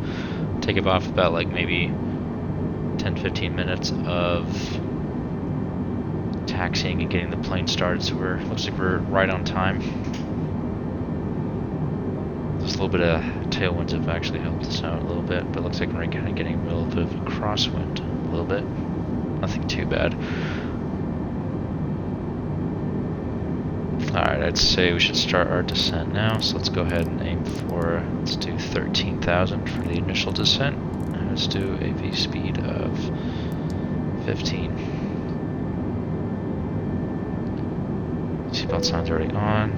Take it off about like maybe 10-15 minutes of taxiing and getting the plane started, so looks like we're right on time. There's a little bit of tailwinds have actually helped us out a little bit, but it looks like we're kind of getting a little bit of a crosswind a little bit. Nothing too bad. Alright, I'd say we should start our descent now, so let's go ahead and aim for, let's do 13,000 for the initial descent, and let's do a V speed of 15. Seatbelt sign's already on.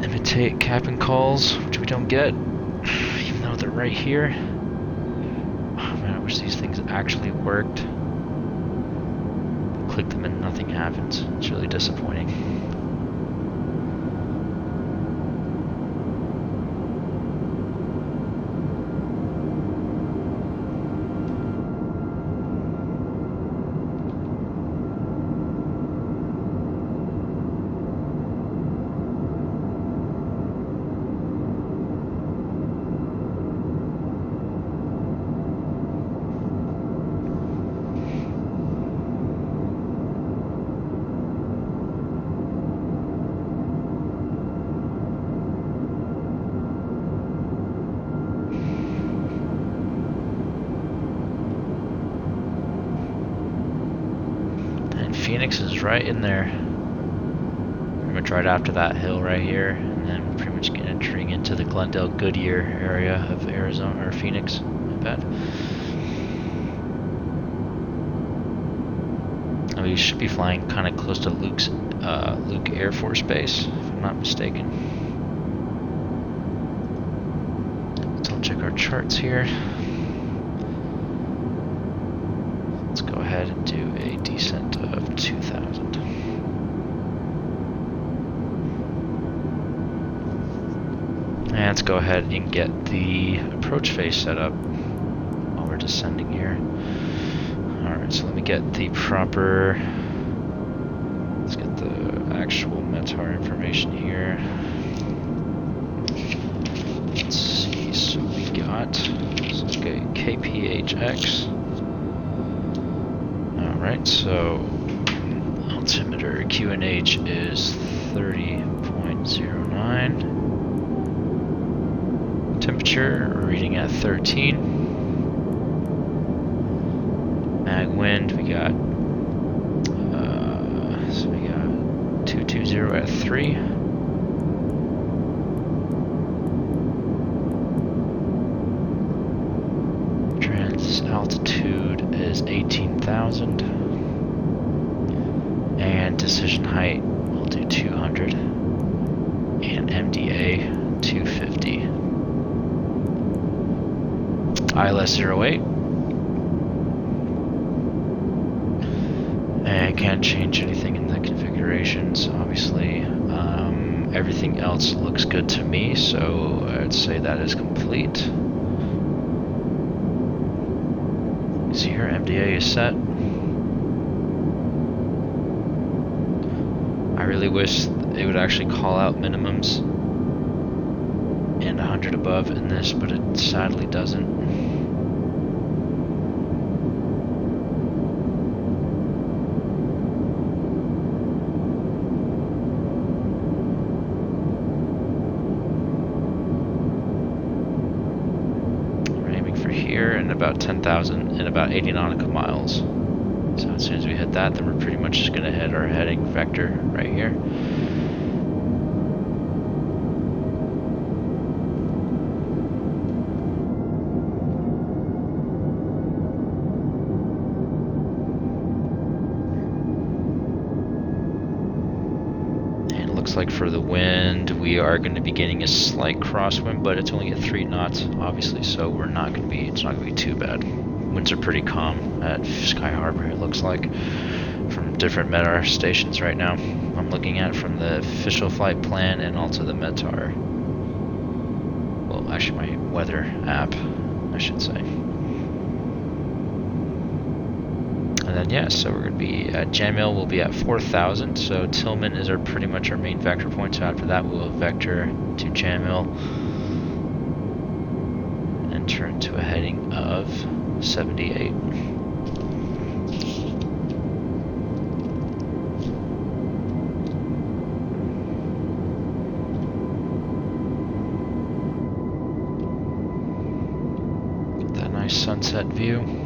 Imitate cabin calls, which we don't get, even though they're right here. Oh man, I wish these things actually worked. Click them and nothing happens. It's really disappointing. Phoenix is right in there, pretty much right after that hill right here, and then we're pretty much entering into the Glendale Goodyear area of Arizona, or Phoenix, my bad. And we should be flying kind of close to Luke Air Force Base, if I'm not mistaken. So I'll check our charts here. Let's go ahead and do a descent of 2,000. And let's go ahead and get the approach face set up while we're descending here. Alright, so let me get the proper, let's get the actual METAR information here. Let's see, so we got, so let's get KPHX. Alright, so altimeter QNH is 30.09. Temperature, we're reading at 13. Mag wind, we got, so we got 220 at 3. Trans altitude is 18,000. And decision height, we'll do 200. And MDA, 250. ILS 08. And I can't change anything in the configurations, obviously. Everything else looks good to me, so I'd say that is complete. See here, MDA is set. I really wish it would actually call out minimums and 100 above in this, but it sadly doesn't. About 10,000 and about 80 nautical miles. So as soon as we hit that, then we're pretty much just going to hit our heading vector right here. And it looks like for the wind, we are going to be getting a slight crosswind, but it's only at 3 knots, obviously, so we're not going to be. It's not going to be too bad. Winds are pretty calm at Sky Harbor. It looks like from different METAR stations right now. I'm looking at from the official flight plan and also the METAR. Well, actually, my weather app, I should say. And then yeah, so we're going to be at Jamil. We'll be at 4,000. So Tillman is pretty much our main vector point. So after that, we'll vector to Jamil and turn to a heading of 78. Get that nice sunset view.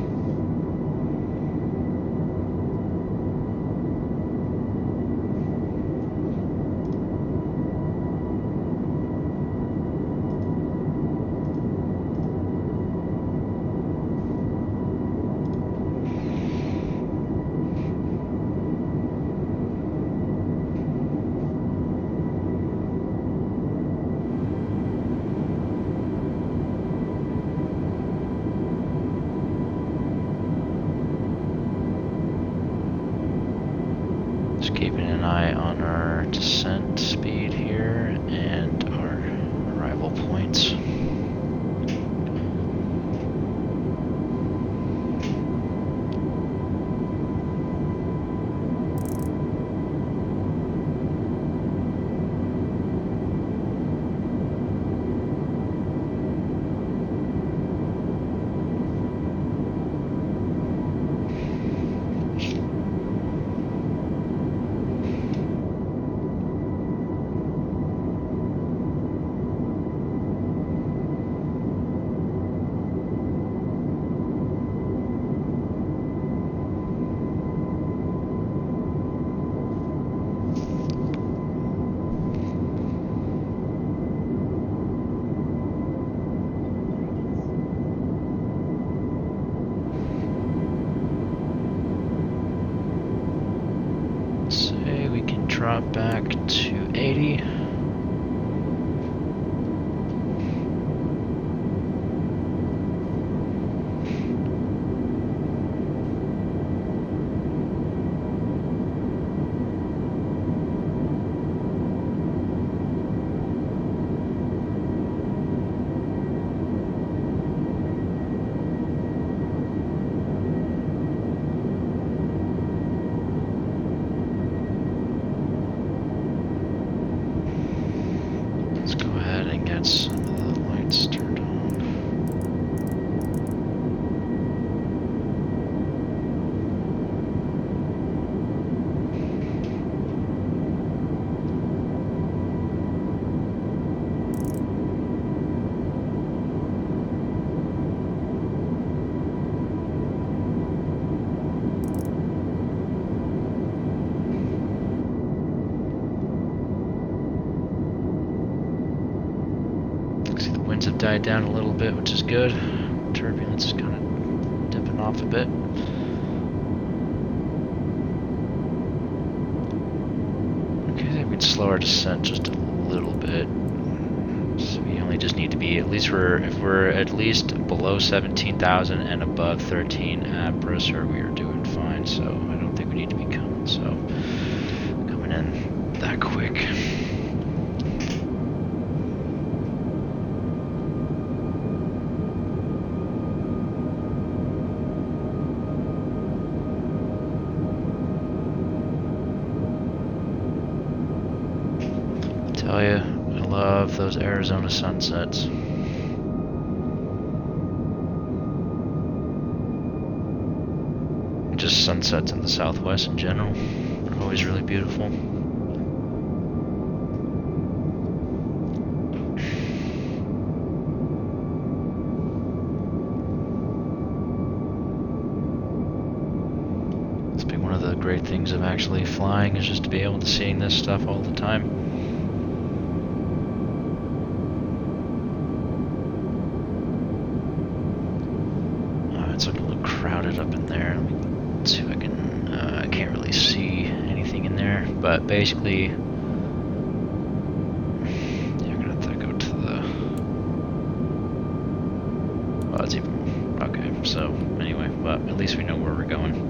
Keeping an eye on our descent speed here and our arrival points. Drop back to 80. Some of the lights turned on. Winds have died down a little bit, which is good. Turbulence is kind of dipping off a bit. Okay, we can slow our descent just a little bit. So we only just need to be if we're at least below 17,000 and above 13 at Brisser, we are doing fine. So I don't think we need to be coming in that quick. Tell you, I love those Arizona sunsets. Just sunsets in the Southwest in general are always really beautiful. It's been one of the great things of actually flying, is just to be able to see this stuff all the time. It's looking a little crowded up in there. Let's see if I can, I can't really see anything in there, but basically, you're gonna have to go to the, well, it's even, okay, so anyway, but at least we know where we're going.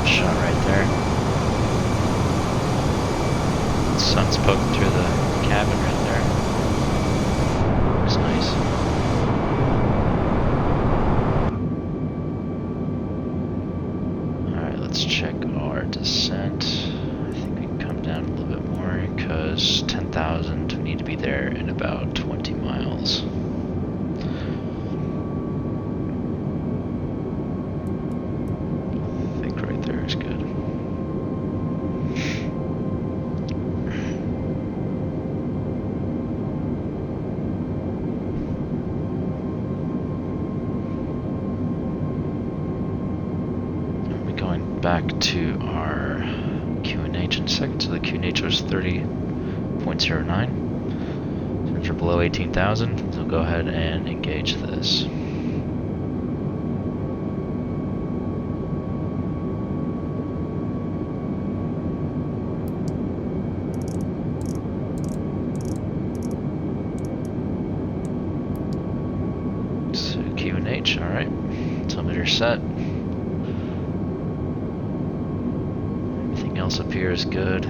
Shot right there. The sun's poking through the cabin right there. Looks nice. Alright, let's check our descent. I think we can come down a little bit more because 10,000, we need to be there in about 20 miles. Back to our QNH in a second. So the QNH was 30.09. So if you're below 18,000, so go ahead and engage this. So QNH, alright. Altimeter set. Else up here is good.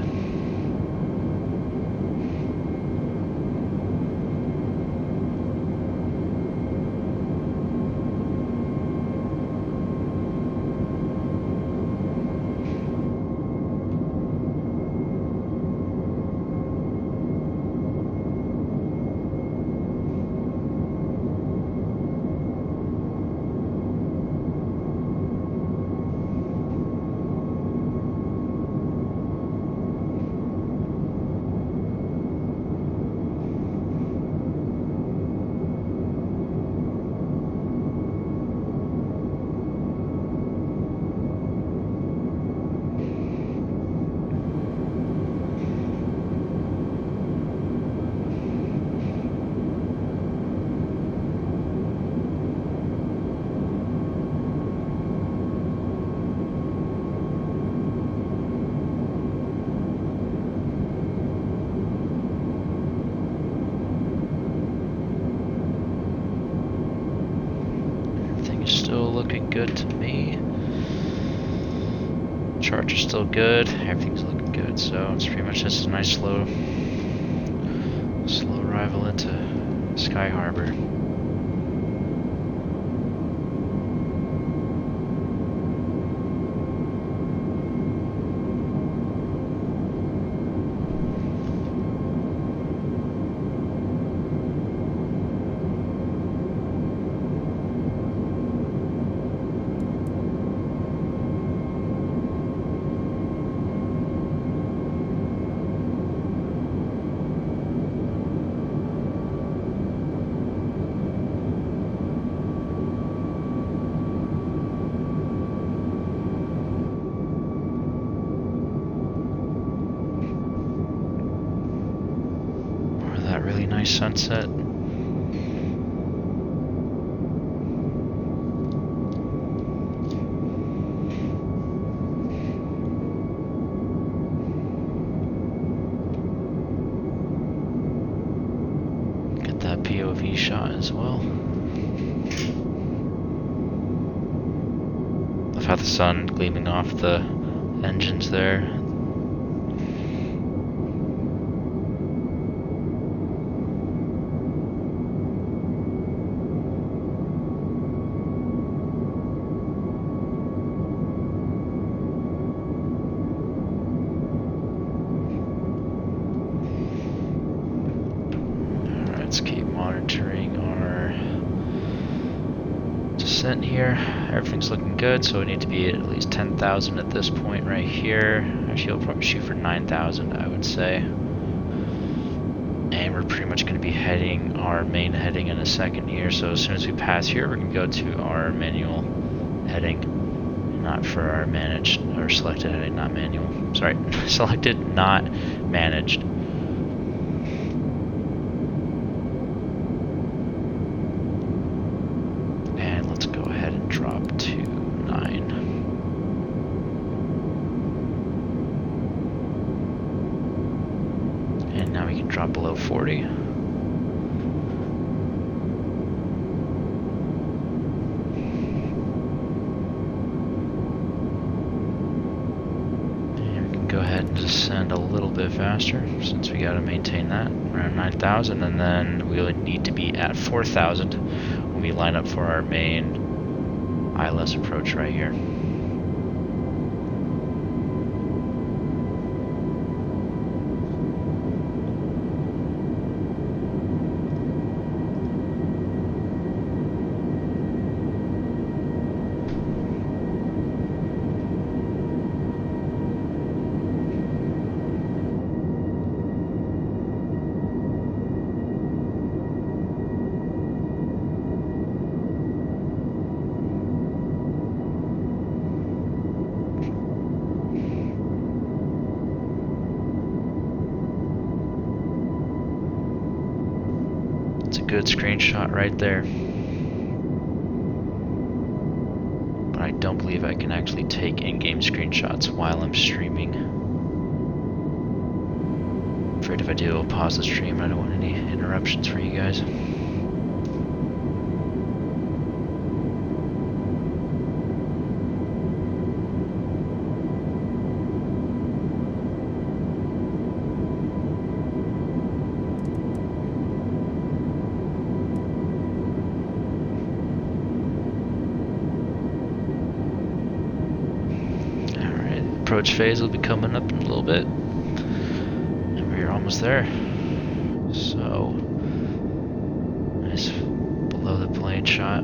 Looking good to me. Charge is still good. Everything's looking good. So it's pretty much just a nice slow arrival into Sky Harbor. nice sunset. Get that POV shot as well. I've had the sun gleaming off the engines there. Let's keep monitoring our descent here. Everything's looking good, so we need to be at least 10,000 at this point right here. Actually, we'll probably shoot for 9,000, I would say. And we're pretty much going to be heading our main heading in a second here. So as soon as we pass here, we're going to go to our manual heading, not for our managed or selected heading, not manual. Sorry, selected, not managed. Drop to 9. And now we can drop below 40. And we can go ahead and descend a little bit faster since we got to maintain that around 9,000, and then we'll need to be at 4,000 when we line up for our main ILS approach right here. Good screenshot right there, but I don't believe I can actually take in-game screenshots while I'm streaming. Afraid if I do, I'll pause the stream. I don't want any interruptions for you guys. Approach phase will be coming up in a little bit, and we're almost there. So nice below the plane shot.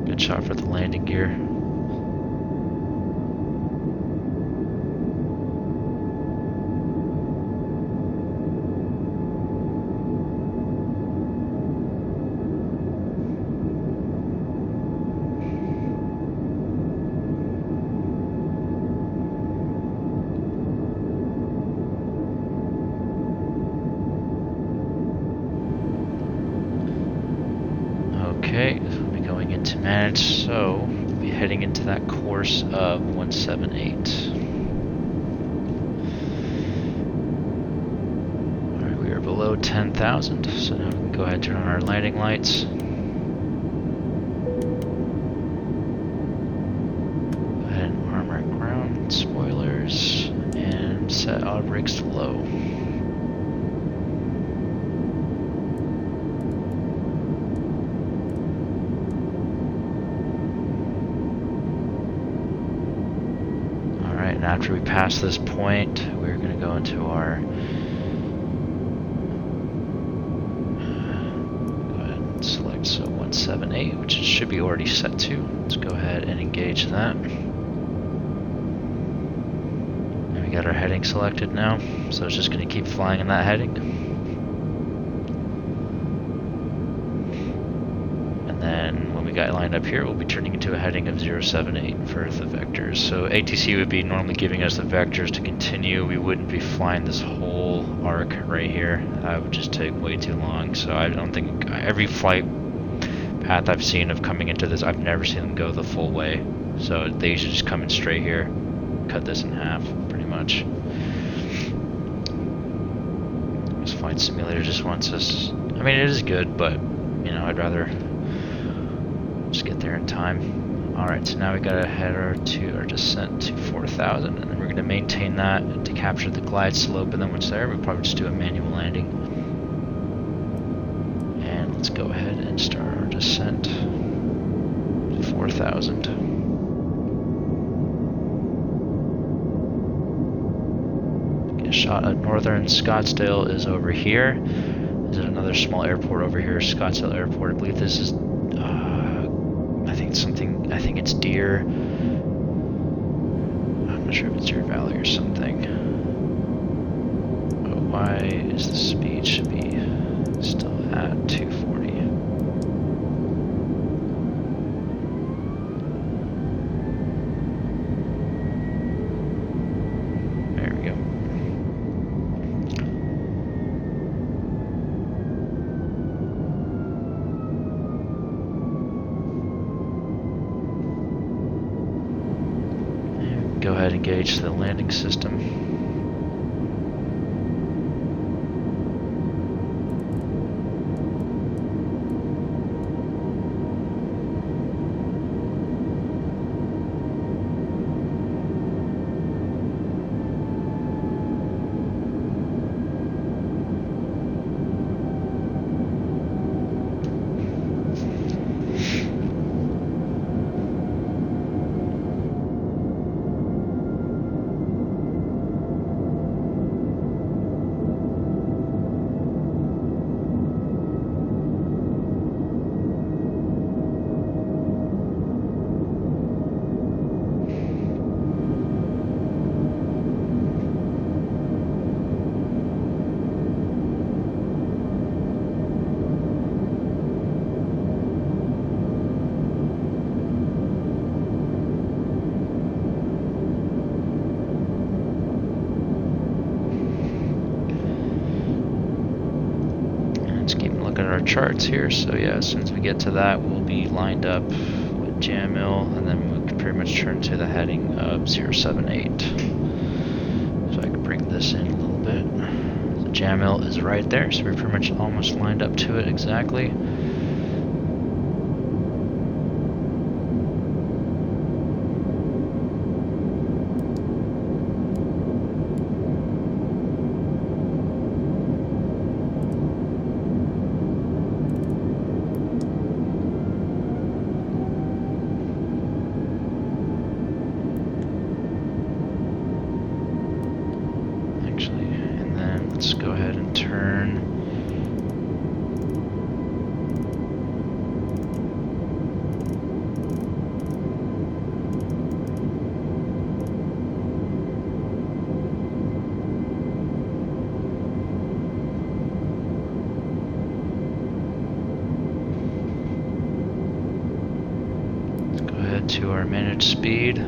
Good shot for the landing gear. Okay, so we'll be going into manage, so we'll be heading into that course of 178. Alright, we are below 10,000, so now we can go ahead and turn on our landing lights. Go ahead and arm our ground spoilers and set our brakes to low. After we pass this point, we're going to go into our go ahead and select 178, which it should be already set to. Let's go ahead and engage that. And we got our heading selected now, so it's just going to keep flying in that heading. And then when we got lined up here will be turning into a heading of 078 for the vectors. So ATC would be normally giving us the vectors to continue. We wouldn't be flying this whole arc right here. That would just take way too long. So I don't think every flight path I've seen of coming into this, I've never seen them go the full way. So they usually just come in straight here, cut this in half, pretty much. This flight simulator just wants us. I mean, it is good, but you know, I'd rather just get there in time. Alright, so now we gotta head our descent to 4,000, and then we're gonna maintain that to capture the glide slope, and then once there, we'll probably just do a manual landing. And let's go ahead and start our descent to 4,000. Get a shot of northern Scottsdale is over here. There's another small airport over here, Scottsdale Airport. I believe this is, I think it's Deer. I'm not sure if it's Deer Valley or something. But why is the speed should be still at 240? There we go. Go ahead and engage the landing system. Charts here, so yeah, as soon as we get to that, we'll be lined up with Jamil, and then we can pretty much turn to the heading of 078. So I can bring this in a little bit. The Jamil is right there, so we're pretty much almost lined up to it exactly. Let's go ahead and turn. Let's go ahead to our managed speed.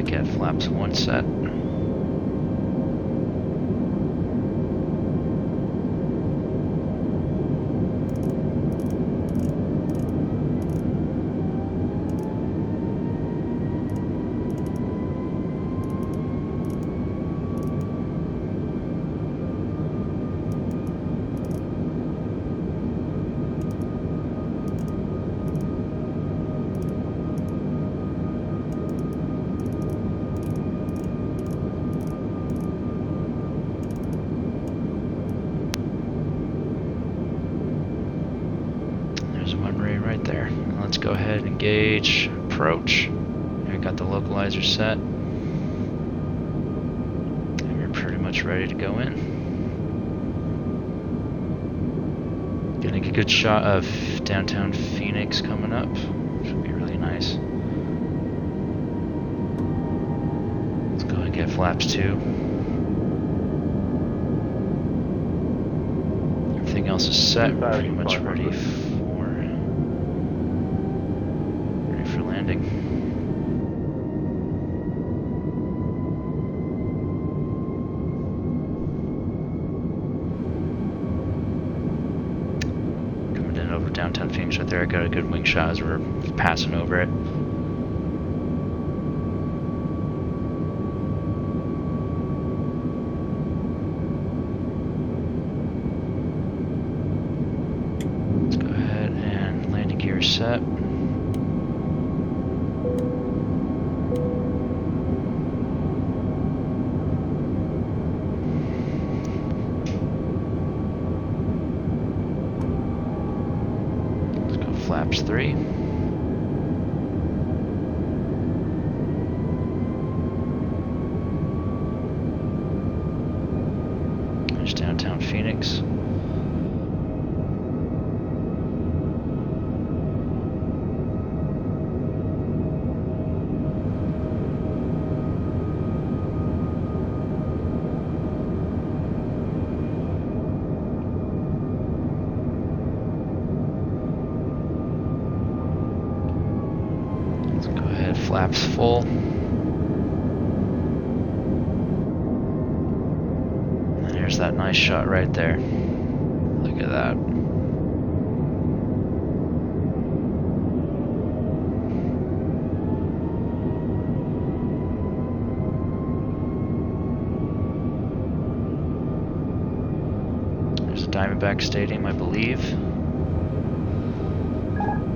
Get flaps one set. Right there. Let's go ahead and engage approach. I got the localizer set, and we're pretty much ready to go in. Getting a good shot of downtown Phoenix coming up, which would be really nice. Let's go ahead and get flaps 2. Everything else is set, pretty much ready for landing. Coming in over downtown Phoenix right there. I got a good wing shot as we're passing over it. Set. Let's go flaps 3. There's downtown Phoenix. Flaps full. And here's that nice shot right there. Look at that. There's a Diamondback Stadium, I believe.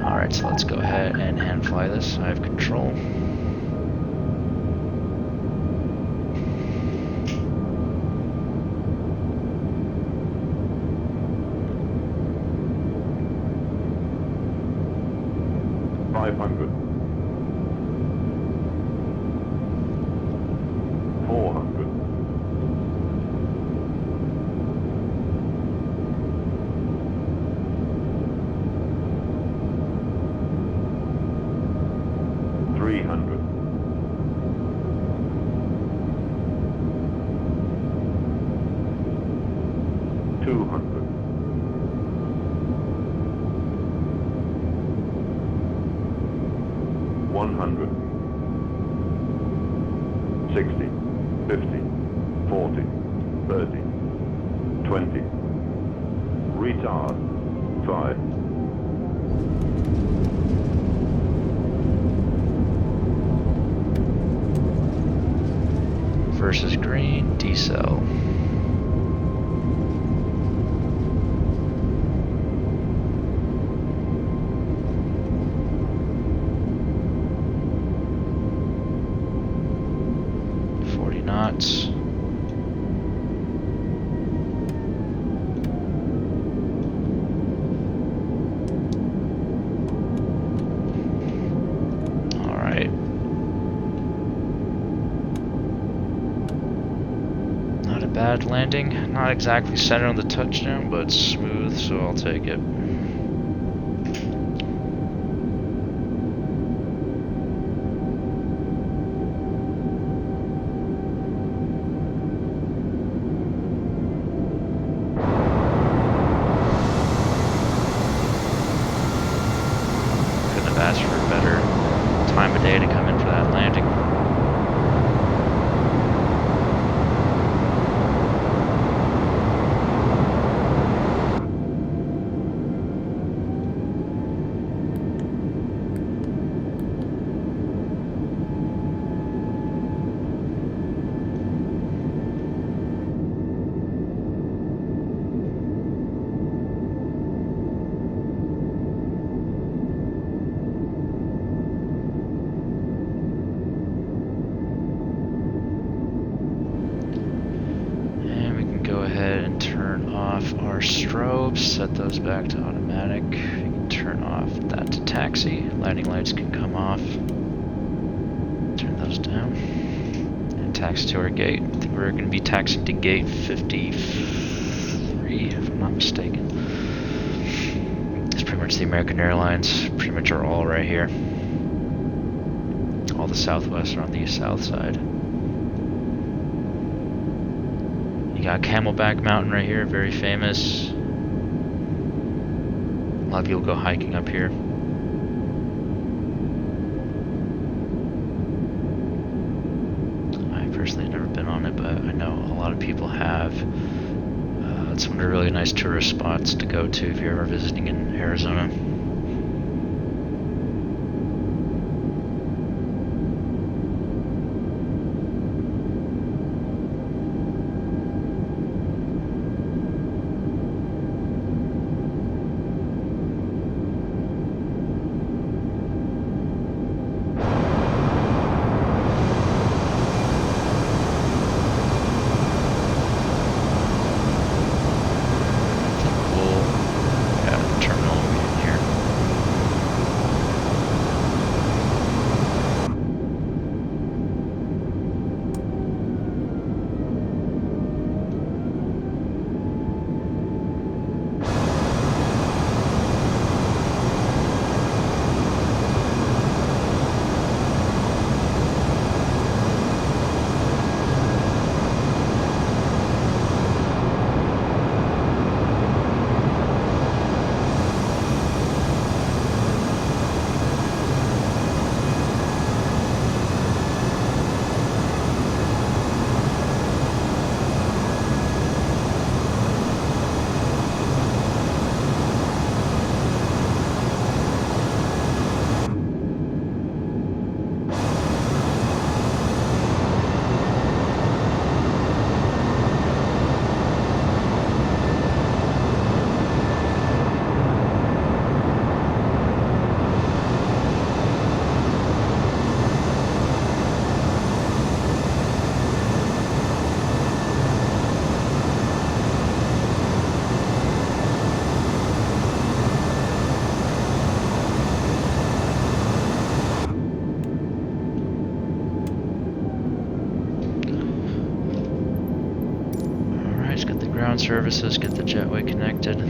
Alright, so let's go ahead and hand fly this. I have control. Versus green, decel. Knots. All right. Not a bad landing. Not exactly centered on the touchdown, but smooth, so I'll take it. Asked for a better time of day to come in for that landing. Our strobes, set those back to automatic. We can turn off that to taxi. Landing lights can come off. Turn those down. And taxi to our gate. I think we're going to be taxiing to gate 53, if I'm not mistaken. towards the American Airlines. Pretty much are all right here. All the Southwest are on the south side. You got Camelback Mountain right here, very famous. A lot of people go hiking up here. I personally have never been on it, but I know a lot of people have. It's one of the really nice tourist spots to go to if you're ever visiting in Arizona. Ground services, get the jetway connected.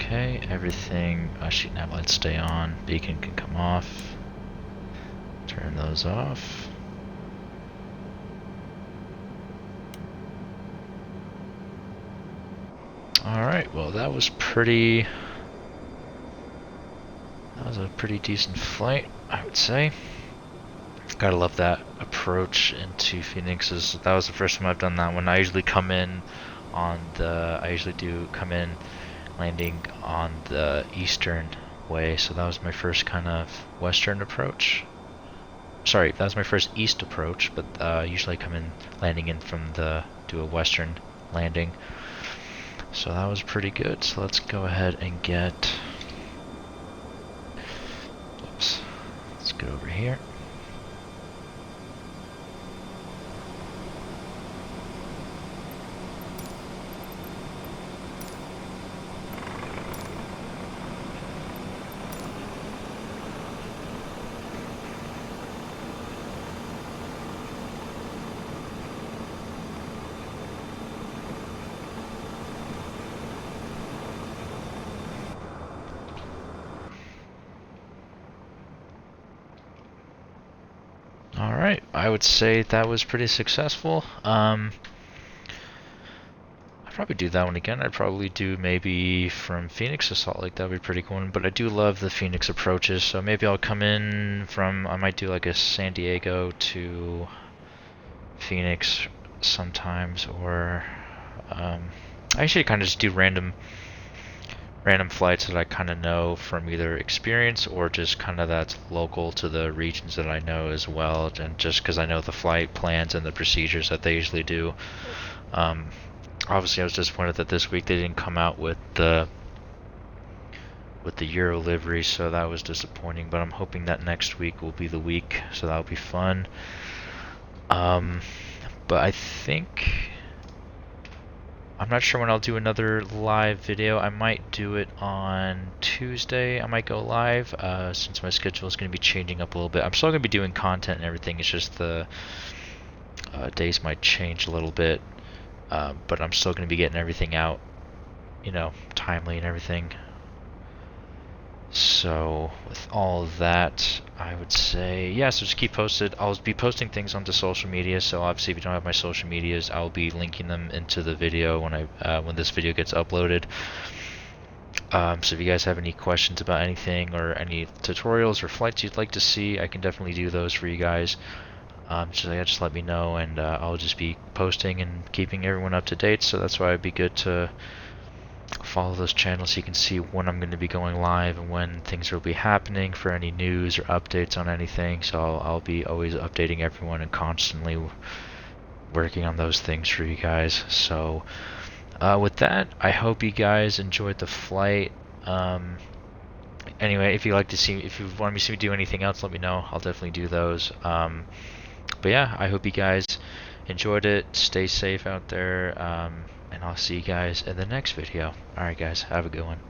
Okay, everything, sheet nav lights stay on, beacon can come off, turn those off. Alright, well that was a pretty decent flight, I would say. Gotta love that approach into Phoenix. That was the first time I've done that one. I usually do come in landing on the eastern way, so that was my first kind of western approach. Sorry, that was my first east approach, but usually I come in landing in from do a western landing. So that was pretty good. So let's go ahead and get, oops, let's get over here. Alright, I would say that was pretty successful. I'd probably do that one again. I'd probably do maybe from Phoenix to Salt Lake. That would be pretty cool. But I do love the Phoenix approaches, so maybe I'll come in from, I might do like a San Diego to Phoenix sometimes, or I actually kind of just do random flights that I kind of know from either experience or just kind of that's local to the regions that I know as well, and just because I know the flight plans and the procedures that they usually do. Obviously, I was disappointed that this week they didn't come out with the Euro livery, so that was disappointing. But I'm hoping that next week will be the week, so that'll be fun. But I think I'm not sure when I'll do another live video. I might do it on Tuesday. I might go live since my schedule is going to be changing up a little bit. I'm still going to be doing content and everything. It's just the days might change a little bit, but I'm still going to be getting everything out, you know, timely and everything. So with all of that, I would say, yeah, so just keep posted. I'll be posting things onto social media, so obviously if you don't have my social medias, I'll be linking them into the video when this video gets uploaded. So if you guys have any questions about anything or any tutorials or flights you'd like to see, I can definitely do those for you guys. Just let me know, and I'll just be posting and keeping everyone up to date, so that's why it'd be good to follow those channels so you can see when I'm going to be going live and when things will be happening for any news or updates on anything. So I'll be always updating everyone and constantly working on those things for you guys. So with that, I hope you guys enjoyed the flight. Anyway, if you want me to do anything else, let me know. I'll definitely do those. But yeah, I hope you guys enjoyed it. Stay safe out there. And I'll see you guys in the next video. Alright guys, have a good one.